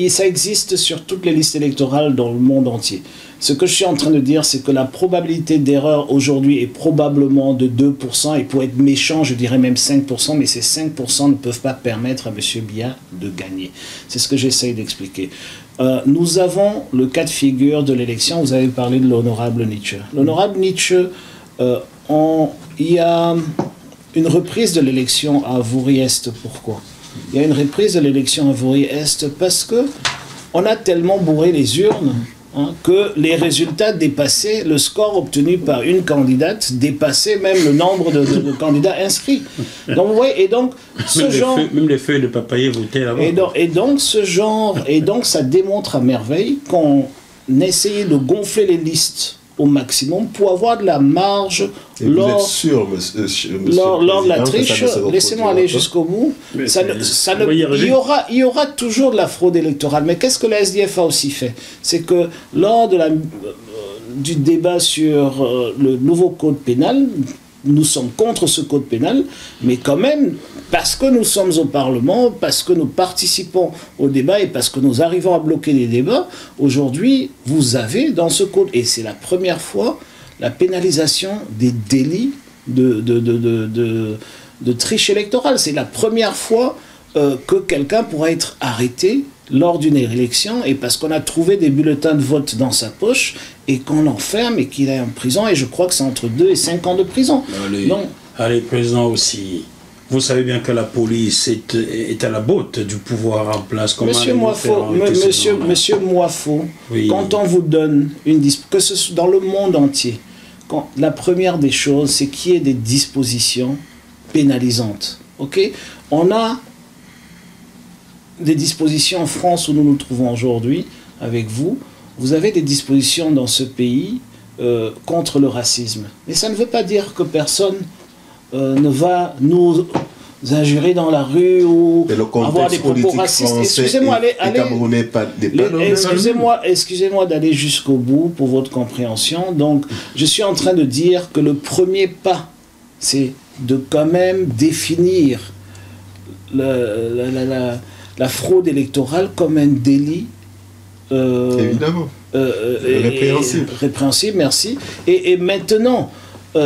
Ça existe sur toutes les listes électorales dans le monde entier. Ce que je suis en train de dire, c'est que la probabilité d'erreur aujourd'hui est probablement de 2%, et pour être méchant, je dirais même 5%, mais ces 5% ne peuvent pas permettre à M. Biya de gagner. C'est ce que j'essaye d'expliquer. Nous avons le cas de figure de l'élection, vous avez parlé de l'honorable Nietzsche. L'honorable Nietzsche, il y a une reprise de l'élection à Avouri-Est. Pourquoi? Il y a une reprise de l'élection à Avouri-Est parce que on a tellement bourré les urnes que les résultats dépassaient, le score obtenu par une candidate dépassait même le nombre de candidats inscrits. Donc, vous voyez, et donc, même les feuilles de papayer votaient là-bas. Et donc, ça démontre à merveille qu'on essayait de gonfler les listes au maximum pour avoir de la marge vous êtes sûr, monsieur lors de la triche. Laissez-moi aller jusqu'au bout. Il y aura toujours de la fraude électorale. Mais qu'est-ce que la SDF a aussi fait? C'est que lors du débat sur le nouveau code pénal, nous sommes contre ce code pénal, mais quand même, parce que nous sommes au Parlement, parce que nous participons au débat et parce que nous arrivons à bloquer les débats, aujourd'hui, vous avez dans ce code, et c'est la première fois, la pénalisation des délits de triche électorale. C'est la première fois que quelqu'un pourra être arrêté lors d'une élection et parce qu'on a trouvé des bulletins de vote dans sa poche et qu'on l'enferme et qu'il est en prison, et je crois que c'est entre 2 et 5 ans de prison. Allez, président aussi, vous savez bien que la police est à la botte du pouvoir en place. Monsieur Moifo, oui. Quand on vous donne que ce soit dans le monde entier, la première des choses, c'est qu'il y ait des dispositions pénalisantes. Ok, on a des dispositions en France où nous nous trouvons aujourd'hui avec vous. Vous avez des dispositions dans ce pays contre le racisme. Mais ça ne veut pas dire que personne ne va nous injurer dans la rue ou avoir des propos racistes. Excusez-moi d'aller jusqu'au bout pour votre compréhension. Donc, je suis en train de dire que le premier pas, c'est de quand même définir la fraude électorale comme un délit évidemment répréhensible, merci. Et maintenant,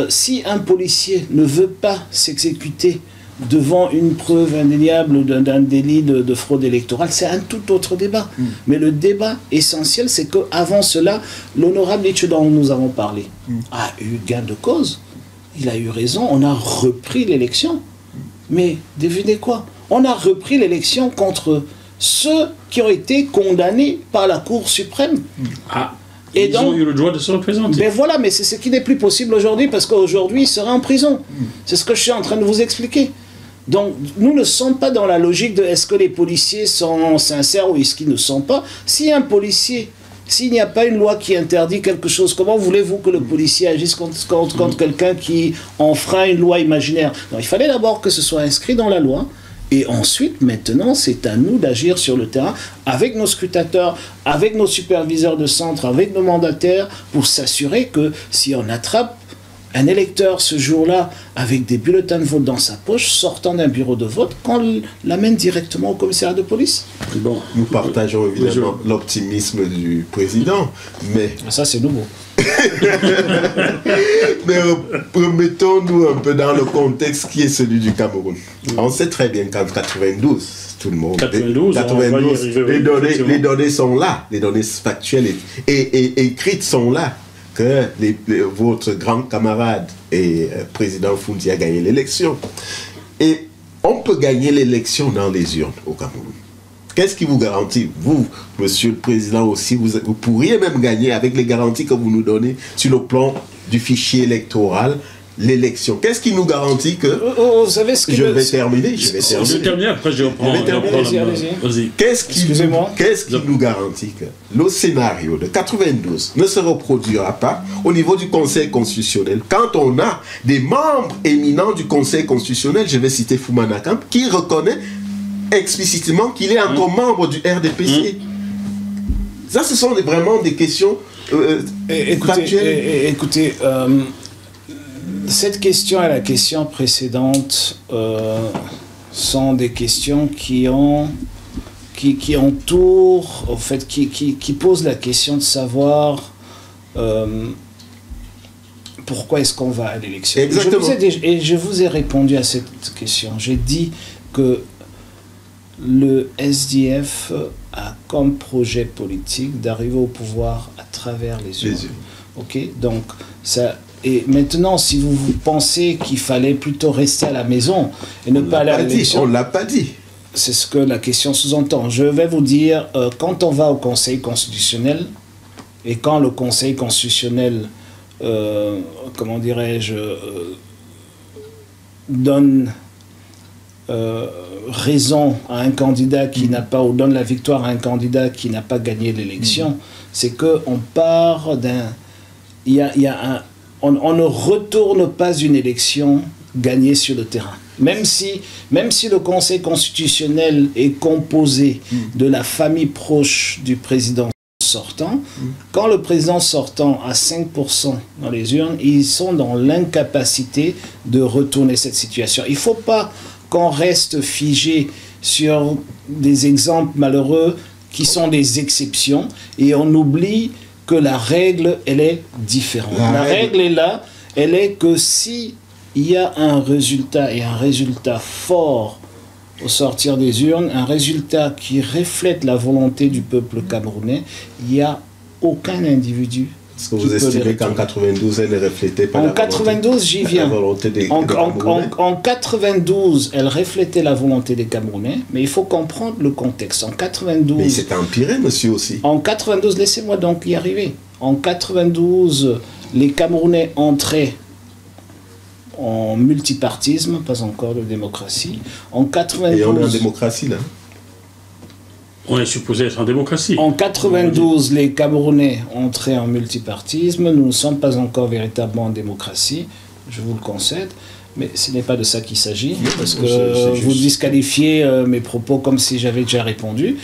si un policier ne veut pas s'exécuter devant une preuve indéniable d'un délit de fraude électorale, c'est un tout autre débat. Mais le débat essentiel, c'est qu'avant cela, l'honorable Itche dont nous avons parlé a eu gain de cause. Il a eu raison, on a repris l'élection. Mais devinez quoi? On a repris l'élection contre ceux qui ont été condamnés par la Cour suprême. Et ils ont eu le droit de se représenter. Ben voilà, mais c'est ce qui n'est plus possible aujourd'hui, parce qu'aujourd'hui, il sera en prison. C'est ce que je suis en train de vous expliquer. Donc, nous ne sommes pas dans la logique de est-ce que les policiers sont sincères ou est-ce qu'ils ne sont pas. Si un policier, s'il n'y a pas une loi qui interdit quelque chose, comment voulez-vous que le policier agisse contre quelqu'un qui enfreint une loi imaginaire? Non, il fallait d'abord que ce soit inscrit dans la loi. Et ensuite, maintenant, c'est à nous d'agir sur le terrain avec nos scrutateurs, avec nos superviseurs de centre, avec nos mandataires, pour s'assurer que si on attrape un électeur ce jour-là avec des bulletins de vote dans sa poche, sortant d'un bureau de vote, qu'on l'amène directement au commissariat de police. Bon, nous partageons évidemment l'optimisme du président, mais... Ça, c'est nouveau. Mais remettons-nous un peu dans le contexte qui est celui du Cameroun. On sait très bien qu'en 92, tout le monde... 92, les données sont là, les données factuelles et écrites sont là, que votre grand camarade et président Foundi a gagné l'élection. Et on peut gagner l'élection dans les urnes au Cameroun. Qu'est-ce qui vous garantit? Vous, monsieur le président aussi, vous pourriez même gagner avec les garanties que vous nous donnez sur le plan du fichier électoral, l'élection. Qu'est-ce qui nous garantit que... vous savez ce que je vais terminer. Je vais terminer, après je reprends. Qu'est-ce qui nous garantit que le scénario de 92 ne se reproduira pas au niveau du Conseil constitutionnel quand on a des membres éminents du Conseil constitutionnel, je vais citer Fumana Camp, qui reconnaît explicitement qu'il est encore membre du RDPC. Ça, ce sont vraiment des questions factuelles. Écoutez, cette question et la question précédente sont des questions qui entourent, en fait, qui posent la question de savoir pourquoi est-ce qu'on va à l'élection. Et je vous ai répondu à cette question. J'ai dit que le SDF a comme projet politique d'arriver au pouvoir à travers les urnes. Ok, donc ça. Et maintenant, si vous pensez qu'il fallait plutôt rester à la maison et ne pas aller à l'élection, on l'a pas dit. C'est ce que la question sous-entend. Je vais vous dire, quand on va au Conseil constitutionnel et quand le Conseil constitutionnel, comment dirais-je, donne raison à un candidat qui n'a pas, ou donne la victoire à un candidat qui n'a pas gagné l'élection, c'est qu'on part d'un... On ne retourne pas une élection gagnée sur le terrain. Même si le Conseil constitutionnel est composé de la famille proche du président sortant. Quand le président sortant a 5% dans les urnes, ils sont dans l'incapacité de retourner cette situation. Il ne faut pas qu'on reste figé sur des exemples malheureux qui sont des exceptions et on oublie que la règle, elle est différente. La règle est là, elle est que si il y a un résultat et un résultat fort au sortir des urnes, un résultat qui reflète la volonté du peuple camerounais, il n'y a aucun individu. Est-ce que vous estimez qu'en 92, elle ne reflétait pas la volonté des Camerounais? En 92, elle reflétait la volonté des Camerounais, mais il faut comprendre le contexte. En 92... Mais il s'est empiré, monsieur, aussi. En 92, laissez-moi donc y arriver. En 92, les Camerounais entraient en multipartisme, pas encore de démocratie. En 92... Et on est en démocratie, là. On est supposé être en démocratie. En 92, les Camerounais entraient en multipartisme. Nous ne sommes pas encore véritablement en démocratie, je vous le concède. Mais ce n'est pas de ça qu'il s'agit, parce que vous disqualifiez mes propos comme si j'avais déjà répondu.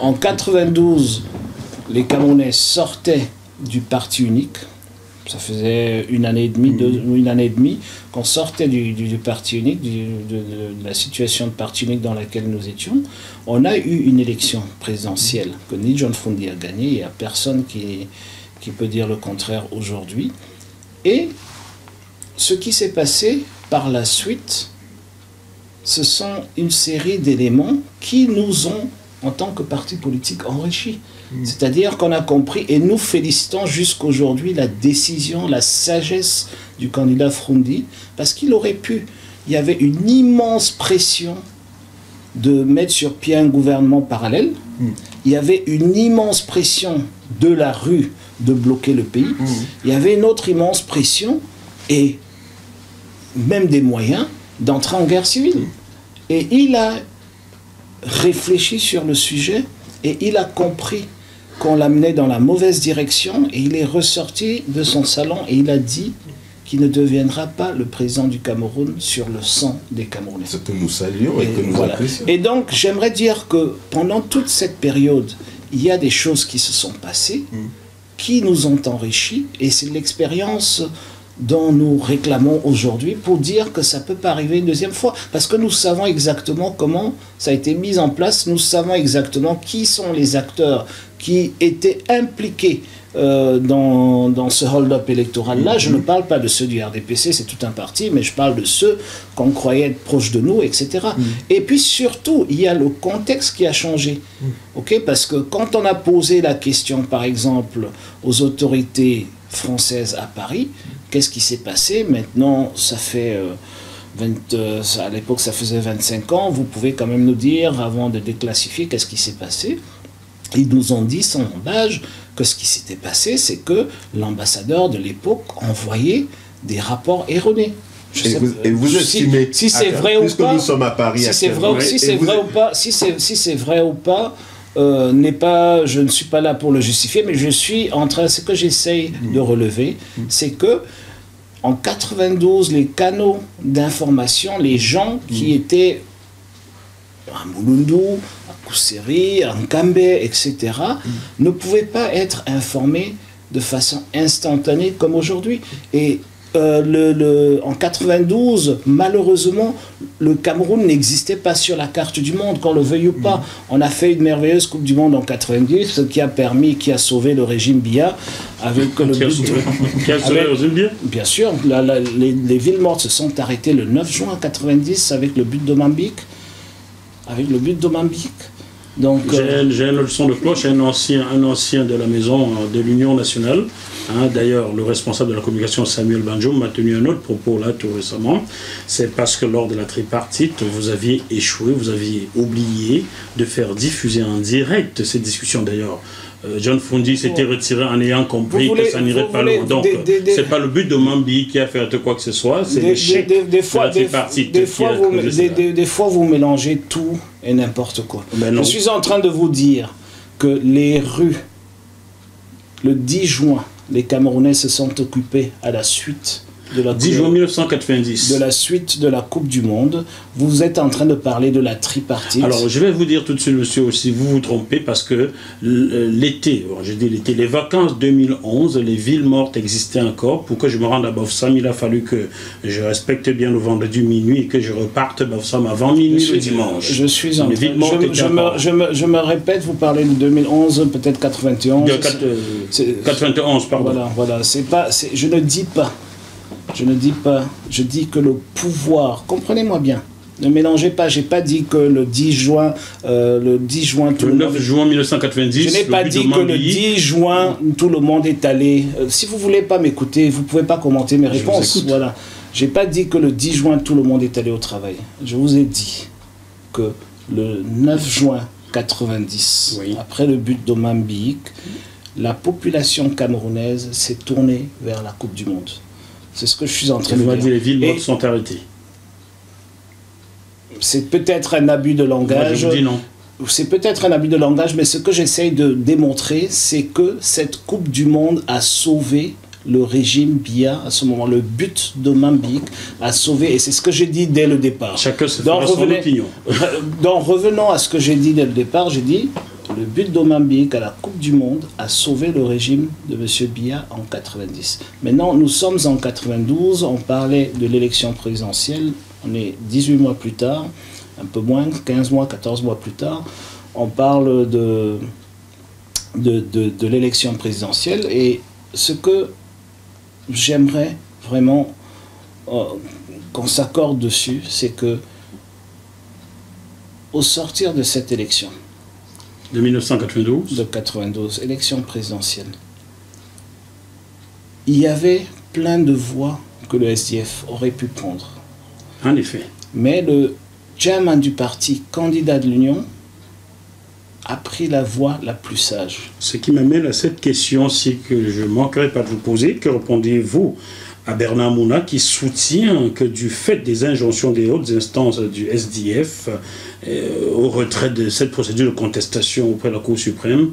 En 92, les Camerounais sortaient du parti unique. Ça faisait une année et demie qu'on sortait du parti unique, de la situation de parti unique dans laquelle nous étions. On a eu une élection présidentielle que ni John Fundi a gagné, il n'y a personne qui peut dire le contraire aujourd'hui. Et ce qui s'est passé par la suite, ce sont une série d'éléments qui nous ont, en tant que parti politique, enrichis. C'est-à-dire qu'on a compris, et nous félicitons jusqu'aujourd'hui la décision, la sagesse du candidat Fundi, parce qu'il aurait pu. Il y avait une immense pression de mettre sur pied un gouvernement parallèle. Il y avait une immense pression de la rue de bloquer le pays. Il y avait une autre immense pression, et même des moyens, d'entrer en guerre civile. Et il a réfléchi sur le sujet, et il a compris qu'on l'amenait dans la mauvaise direction, et il est ressorti de son salon et il a dit qu'il ne deviendra pas le président du Cameroun sur le sang des Camerounais. Ce que nous saluons et que nous apprécions. Et donc j'aimerais dire que pendant toute cette période, il y a des choses qui se sont passées, qui nous ont enrichis, et c'est l'expérience dont nous réclamons aujourd'hui pour dire que ça ne peut pas arriver une deuxième fois. Parce que nous savons exactement comment ça a été mis en place, nous savons exactement qui sont les acteurs qui étaient impliqués dans ce hold-up électoral-là. Je ne parle pas de ceux du RDPC, c'est tout un parti, mais je parle de ceux qu'on croyait être proches de nous, etc. Et puis surtout, il y a le contexte qui a changé. Okay? Parce que quand on a posé la question, par exemple, aux autorités françaises à Paris, qu'est-ce qui s'est passé? Maintenant, ça fait... à l'époque, ça faisait 25 ans. Vous pouvez quand même nous dire, avant de déclassifier, qu'est-ce qui s'est passé? Ils nous ont dit, sans embâche, que ce qui s'était passé, c'est que l'ambassadeur de l'époque envoyait des rapports erronés. Et vous estimez, si c'est vrai ou pas, nous sommes à Paris, si c'est vrai ou pas, je ne suis pas là pour le justifier, mais je suis en train, ce que j'essaye de relever, c'est que en 92, les canaux d'information, les gens qui étaient à Mulundu, à Kuseri, à Nkambe, etc., ne pouvaient pas être informés de façon instantanée comme aujourd'hui. Et en 92, malheureusement, le Cameroun n'existait pas sur la carte du monde, qu'on le veuille ou pas. On a fait une merveilleuse Coupe du Monde en 90, ce qui a permis, qui a sauvé le régime Biya, avec le but qui a sauvé le régime Biya ? Bien sûr, les villes mortes se sont arrêtées le 9 juin 90 avec le but de Mambik. Donc, j'ai une leçon de cloche, un ancien de la maison de l'Union nationale. D'ailleurs, le responsable de la communication, Samuel Banjoum, m'a tenu un autre propos là tout récemment. C'est parce que lors de la tripartite, vous aviez échoué, vous aviez oublié de faire diffuser en direct cette discussion. D'ailleurs, John Fundi s'était retiré en ayant compris que ça n'irait pas loin. Donc, c'est pas le but de Mambi qui a fait quoi que ce soit, c'est l'échec de la tripartite. Des fois, vous mélangez tout et n'importe quoi. Je suis en train de vous dire que les rues, le 10 juin, les Camerounais se sont occupés à la suite 10 juin 1990. De la suite de la Coupe du Monde. Vous êtes en train de parler de la tripartite. Alors, je vais vous dire tout de suite, monsieur, si vous vous trompez, parce que l'été, j'ai dit l'été, les vacances 2011, les villes mortes existaient encore. Pour que je me rende à Bafoussam, il a fallu que je respecte bien le vendredi minuit et que je reparte à Bafoussam avant minuit le dimanche. Je suis en train... Je me répète, vous parlez de 2011, peut-être 91. 91, pardon. Voilà. Je ne dis pas. Je dis que le pouvoir, comprenez-moi bien, ne mélangez pas, j'ai pas dit que le 10 juin, le 9 juin 1990, je n'ai pas dit que le 10 juin, tout le monde est allé, si vous voulez pas m'écouter, vous pouvez pas commenter mes réponses, voilà. J'ai pas dit que le 10 juin, tout le monde est allé au travail. Je vous ai dit que le 9 juin 90, après le but d'Omambik, la population camerounaise s'est tournée vers la Coupe du Monde. C'est ce que je suis en train de dire. Les villes mortes sont arrêtées. C'est peut-être un abus de langage. Moi, je vous dis non. C'est peut-être un abus de langage, mais ce que j'essaye de démontrer, c'est que cette Coupe du Monde a sauvé le régime Biya à ce moment. Le but d'Omambik a sauvé, et c'est ce que j'ai dit dès le départ. Chacun se fera son opinion. Donc revenons à ce que j'ai dit dès le départ, j'ai dit... Le but d'Omambik à la Coupe du Monde a sauvé le régime de M. Biya en 90. Maintenant, nous sommes en 92, on parlait de l'élection présidentielle, on est 18 mois plus tard, un peu moins, 15 mois, 14 mois plus tard, on parle de l'élection présidentielle, et ce que j'aimerais vraiment qu'on s'accorde dessus, c'est que au sortir de cette élection, de 1992. De 92, élection présidentielle. Il y avait plein de voix que le SDF aurait pu prendre. En effet. Mais le chairman du parti, candidat de l'Union, a pris la voie la plus sage. Ce qui m'amène à cette question, c'est que je ne manquerai pas de vous poser. Que répondez-vous à Bernard Mouna qui soutient que du fait des injonctions des hautes instances du SDF au retrait de cette procédure de contestation auprès de la Cour suprême,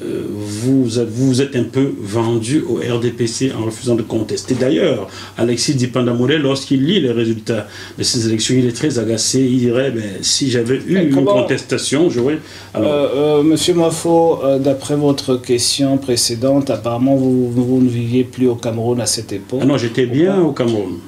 vous êtes un peu vendu au RDPC en refusant de contester. D'ailleurs, Alexis Dipandamoulet, lorsqu'il lit les résultats de ces élections, il est très agacé. Il dirait, si j'avais eu une contestation, j'aurais... Monsieur Mafo, d'après votre question précédente, apparemment vous ne viviez plus au Cameroun à cette époque. Ah non, j'étais bien au Cameroun.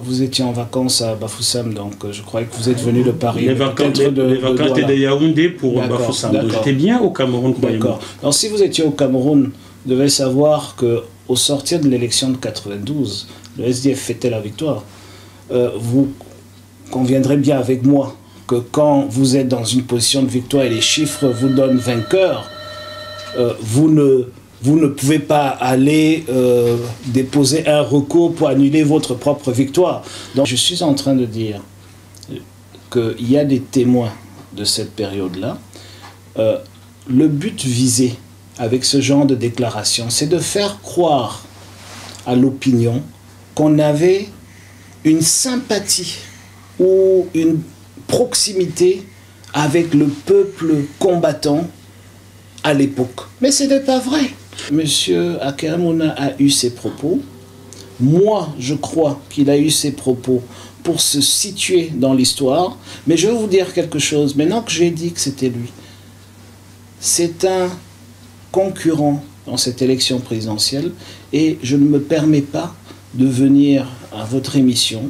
Vous étiez en vacances à Bafoussam, donc je croyais que vous êtes venu de Paris. Les vacances étaient de Yaoundé pour Bafoussam. Donc j'étais bien au Cameroun. D'accord. Donc si vous étiez au Cameroun, vous devez savoir qu'au sortir de l'élection de 92, le SDF fêtait la victoire. Vous conviendrez bien avec moi que quand vous êtes dans une position de victoire et les chiffres vous donnent vainqueur, vous ne pouvez pas aller déposer un recours pour annuler votre propre victoire. Donc je suis en train de dire qu'il y a des témoins de cette période-là. Le but visé avec ce genre de déclaration, c'est de faire croire à l'opinion qu'on avait une sympathie ou une proximité avec le peuple combattant à l'époque. Mais ce n'est pas vrai. Monsieur Akeramona a eu ses propos. Moi, je crois qu'il a eu ses propos pour se situer dans l'histoire. Mais je vais vous dire quelque chose. Maintenant que j'ai dit que c'était lui, c'est un concurrent dans cette élection présidentielle. Et je ne me permets pas de venir à votre émission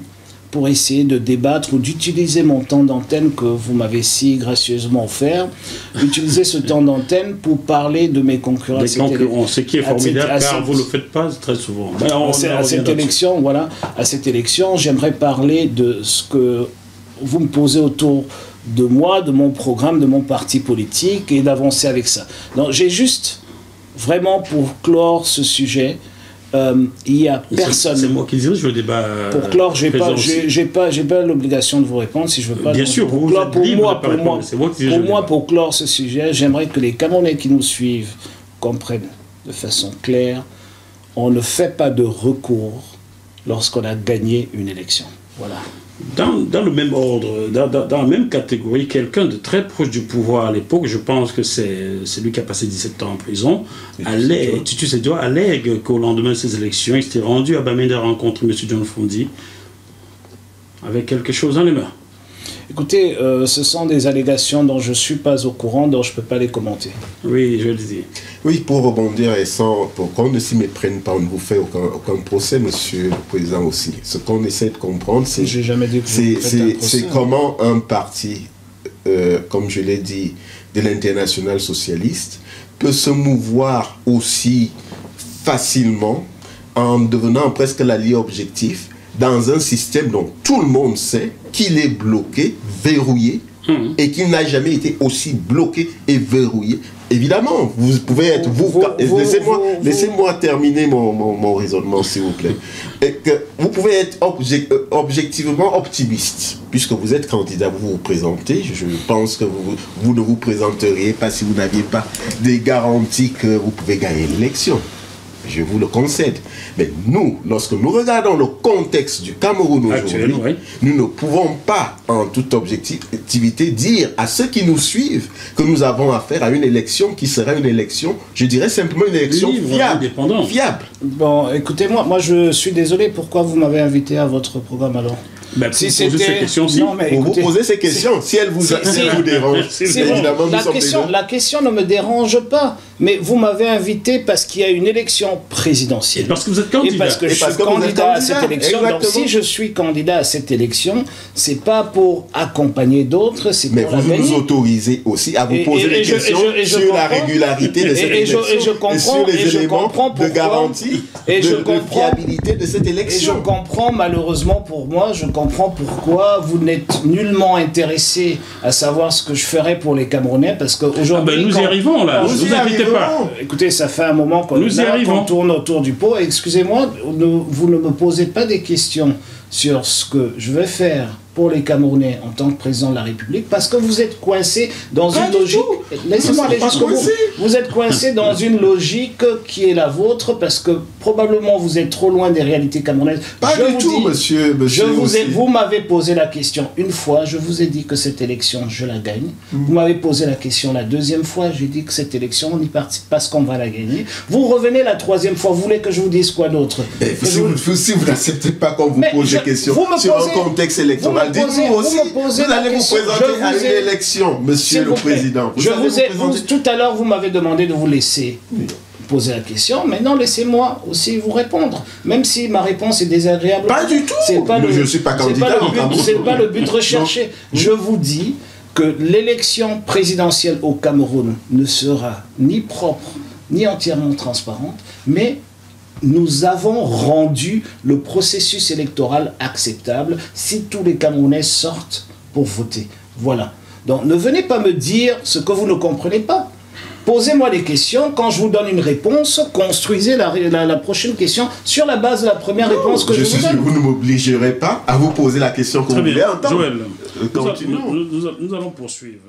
pour essayer de débattre ou d'utiliser mon temps d'antenne que vous m'avez si gracieusement offert, utiliser ce temps d'antenne pour parler de mes concurrents. Des concurrents, ce qui est formidable, car vous ne le faites pas très souvent. À cette élection, voilà, à cette élection, j'aimerais parler de ce que vous me posez autour de moi, de mon programme, de mon parti politique, et d'avancer avec ça. Donc j'ai juste, vraiment pour clore ce sujet, il n'y a personne. C'est moi qui dirige le débat. Pour clore, j'ai pas l'obligation de vous répondre si je veux pas. Bien sûr, pour clore ce sujet, j'aimerais que les Camerounais qui nous suivent comprennent de façon claire, on ne fait pas de recours lorsqu'on a gagné une élection. Voilà. Dans le même ordre, dans la même catégorie, quelqu'un de très proche du pouvoir à l'époque, je pense que c'est lui qui a passé 17 ans en prison, Titus Edouard allègue qu'au lendemain de ces élections, il s'était rendu à Bamenda rencontrer M. John Fondi avec quelque chose dans les mains. Écoutez, ce sont des allégations dont je ne suis pas au courant, donc je ne peux pas les commenter. Oui, je le dis. Oui, pour rebondir et pour qu'on ne s'y méprenne pas, on ne vous fait aucun procès, Monsieur le Président aussi. Ce qu'on essaie de comprendre, c'est comment un parti, comme je l'ai dit, de l'Internationale socialiste, peut se mouvoir aussi facilement en devenant presque l'allié objectif dans un système dont tout le monde sait qu'il est bloqué, verrouillé, et qu'il n'a jamais été aussi bloqué et verrouillé. Évidemment, vous pouvez être... Laissez-moi terminer mon raisonnement, s'il vous plaît. Et que vous pouvez être objectivement optimiste, puisque vous êtes candidat, vous vous présentez. Je pense que vous ne vous présenteriez pas si vous n'aviez pas des garanties que vous pouvez gagner l'élection. Je vous le concède. Mais nous, lorsque nous regardons le contexte du Cameroun aujourd'hui, nous ne pouvons pas, en toute objectivité, dire à ceux qui nous suivent que nous avons affaire à une élection qui sera une élection, je dirais simplement une élection fiable. Bon, écoutez-moi, moi je suis désolé, pourquoi vous m'avez invité à votre programme alors? Ben, si c'était ces questions, pour vous poser ces questions, si elles vous dérangent, évidemment, la question ne me dérange pas, mais vous m'avez invité parce qu'il y a une élection présidentielle. Et parce que vous êtes candidat. Et parce que je suis candidat à cette élection. Donc si je suis candidat à cette élection, c'est pas pour accompagner d'autres, c'est pour la gagner. Mais vous nous autorisez aussi à vous poser des questions sur la régularité de cette élection et sur les éléments de garantie de fiabilité de cette élection. Et je comprends malheureusement pour moi, je comprends pourquoi vous n'êtes nullement intéressé à savoir ce que je ferai pour les Camerounais, parce qu'aujourd'hui... nous y arrivons là, ne vous inquiétez pas. Écoutez, ça fait un moment qu'on tourne autour du pot. Excusez-moi, vous ne me posez pas des questions sur ce que je vais faire pour les Camerounais en tant que président de la République, parce que vous êtes coincé dans une logique... Laissez-moi aller jusqu'au bout. Vous êtes coincé dans une logique qui est la vôtre, parce que probablement vous êtes trop loin des réalités camerounaises. Pas du tout, monsieur. Vous m'avez posé la question une fois, je vous ai dit que cette élection, je la gagne. Vous m'avez posé la question la deuxième fois, j'ai dit que cette élection, on n'y participe parce qu'on va la gagner. Vous revenez la troisième fois, vous voulez que je vous dise quoi d'autre? Si vous n'acceptez pas qu'on vous pose des questions sur un contexte électoral, dites-nous aussi, vous allez vous présenter à une élection, monsieur le Président. Tout à l'heure, vous m'avez demandé de vous laisser poser la question, maintenant laissez-moi aussi vous répondre, même si ma réponse est désagréable. Pas du tout. Je ne suis pas candidat. C'est pas le but recherché. Je vous dis que l'élection présidentielle au Cameroun ne sera ni propre, ni entièrement transparente, mais nous avons rendu le processus électoral acceptable si tous les Camerounais sortent pour voter. Voilà. Donc ne venez pas me dire ce que vous ne comprenez pas. Posez-moi des questions, quand je vous donne une réponse, construisez la prochaine question sur la base de la première réponse que je vous donne. Vous ne m'obligerez pas à vous poser la question que vous voulez entendre. Joël, nous allons poursuivre.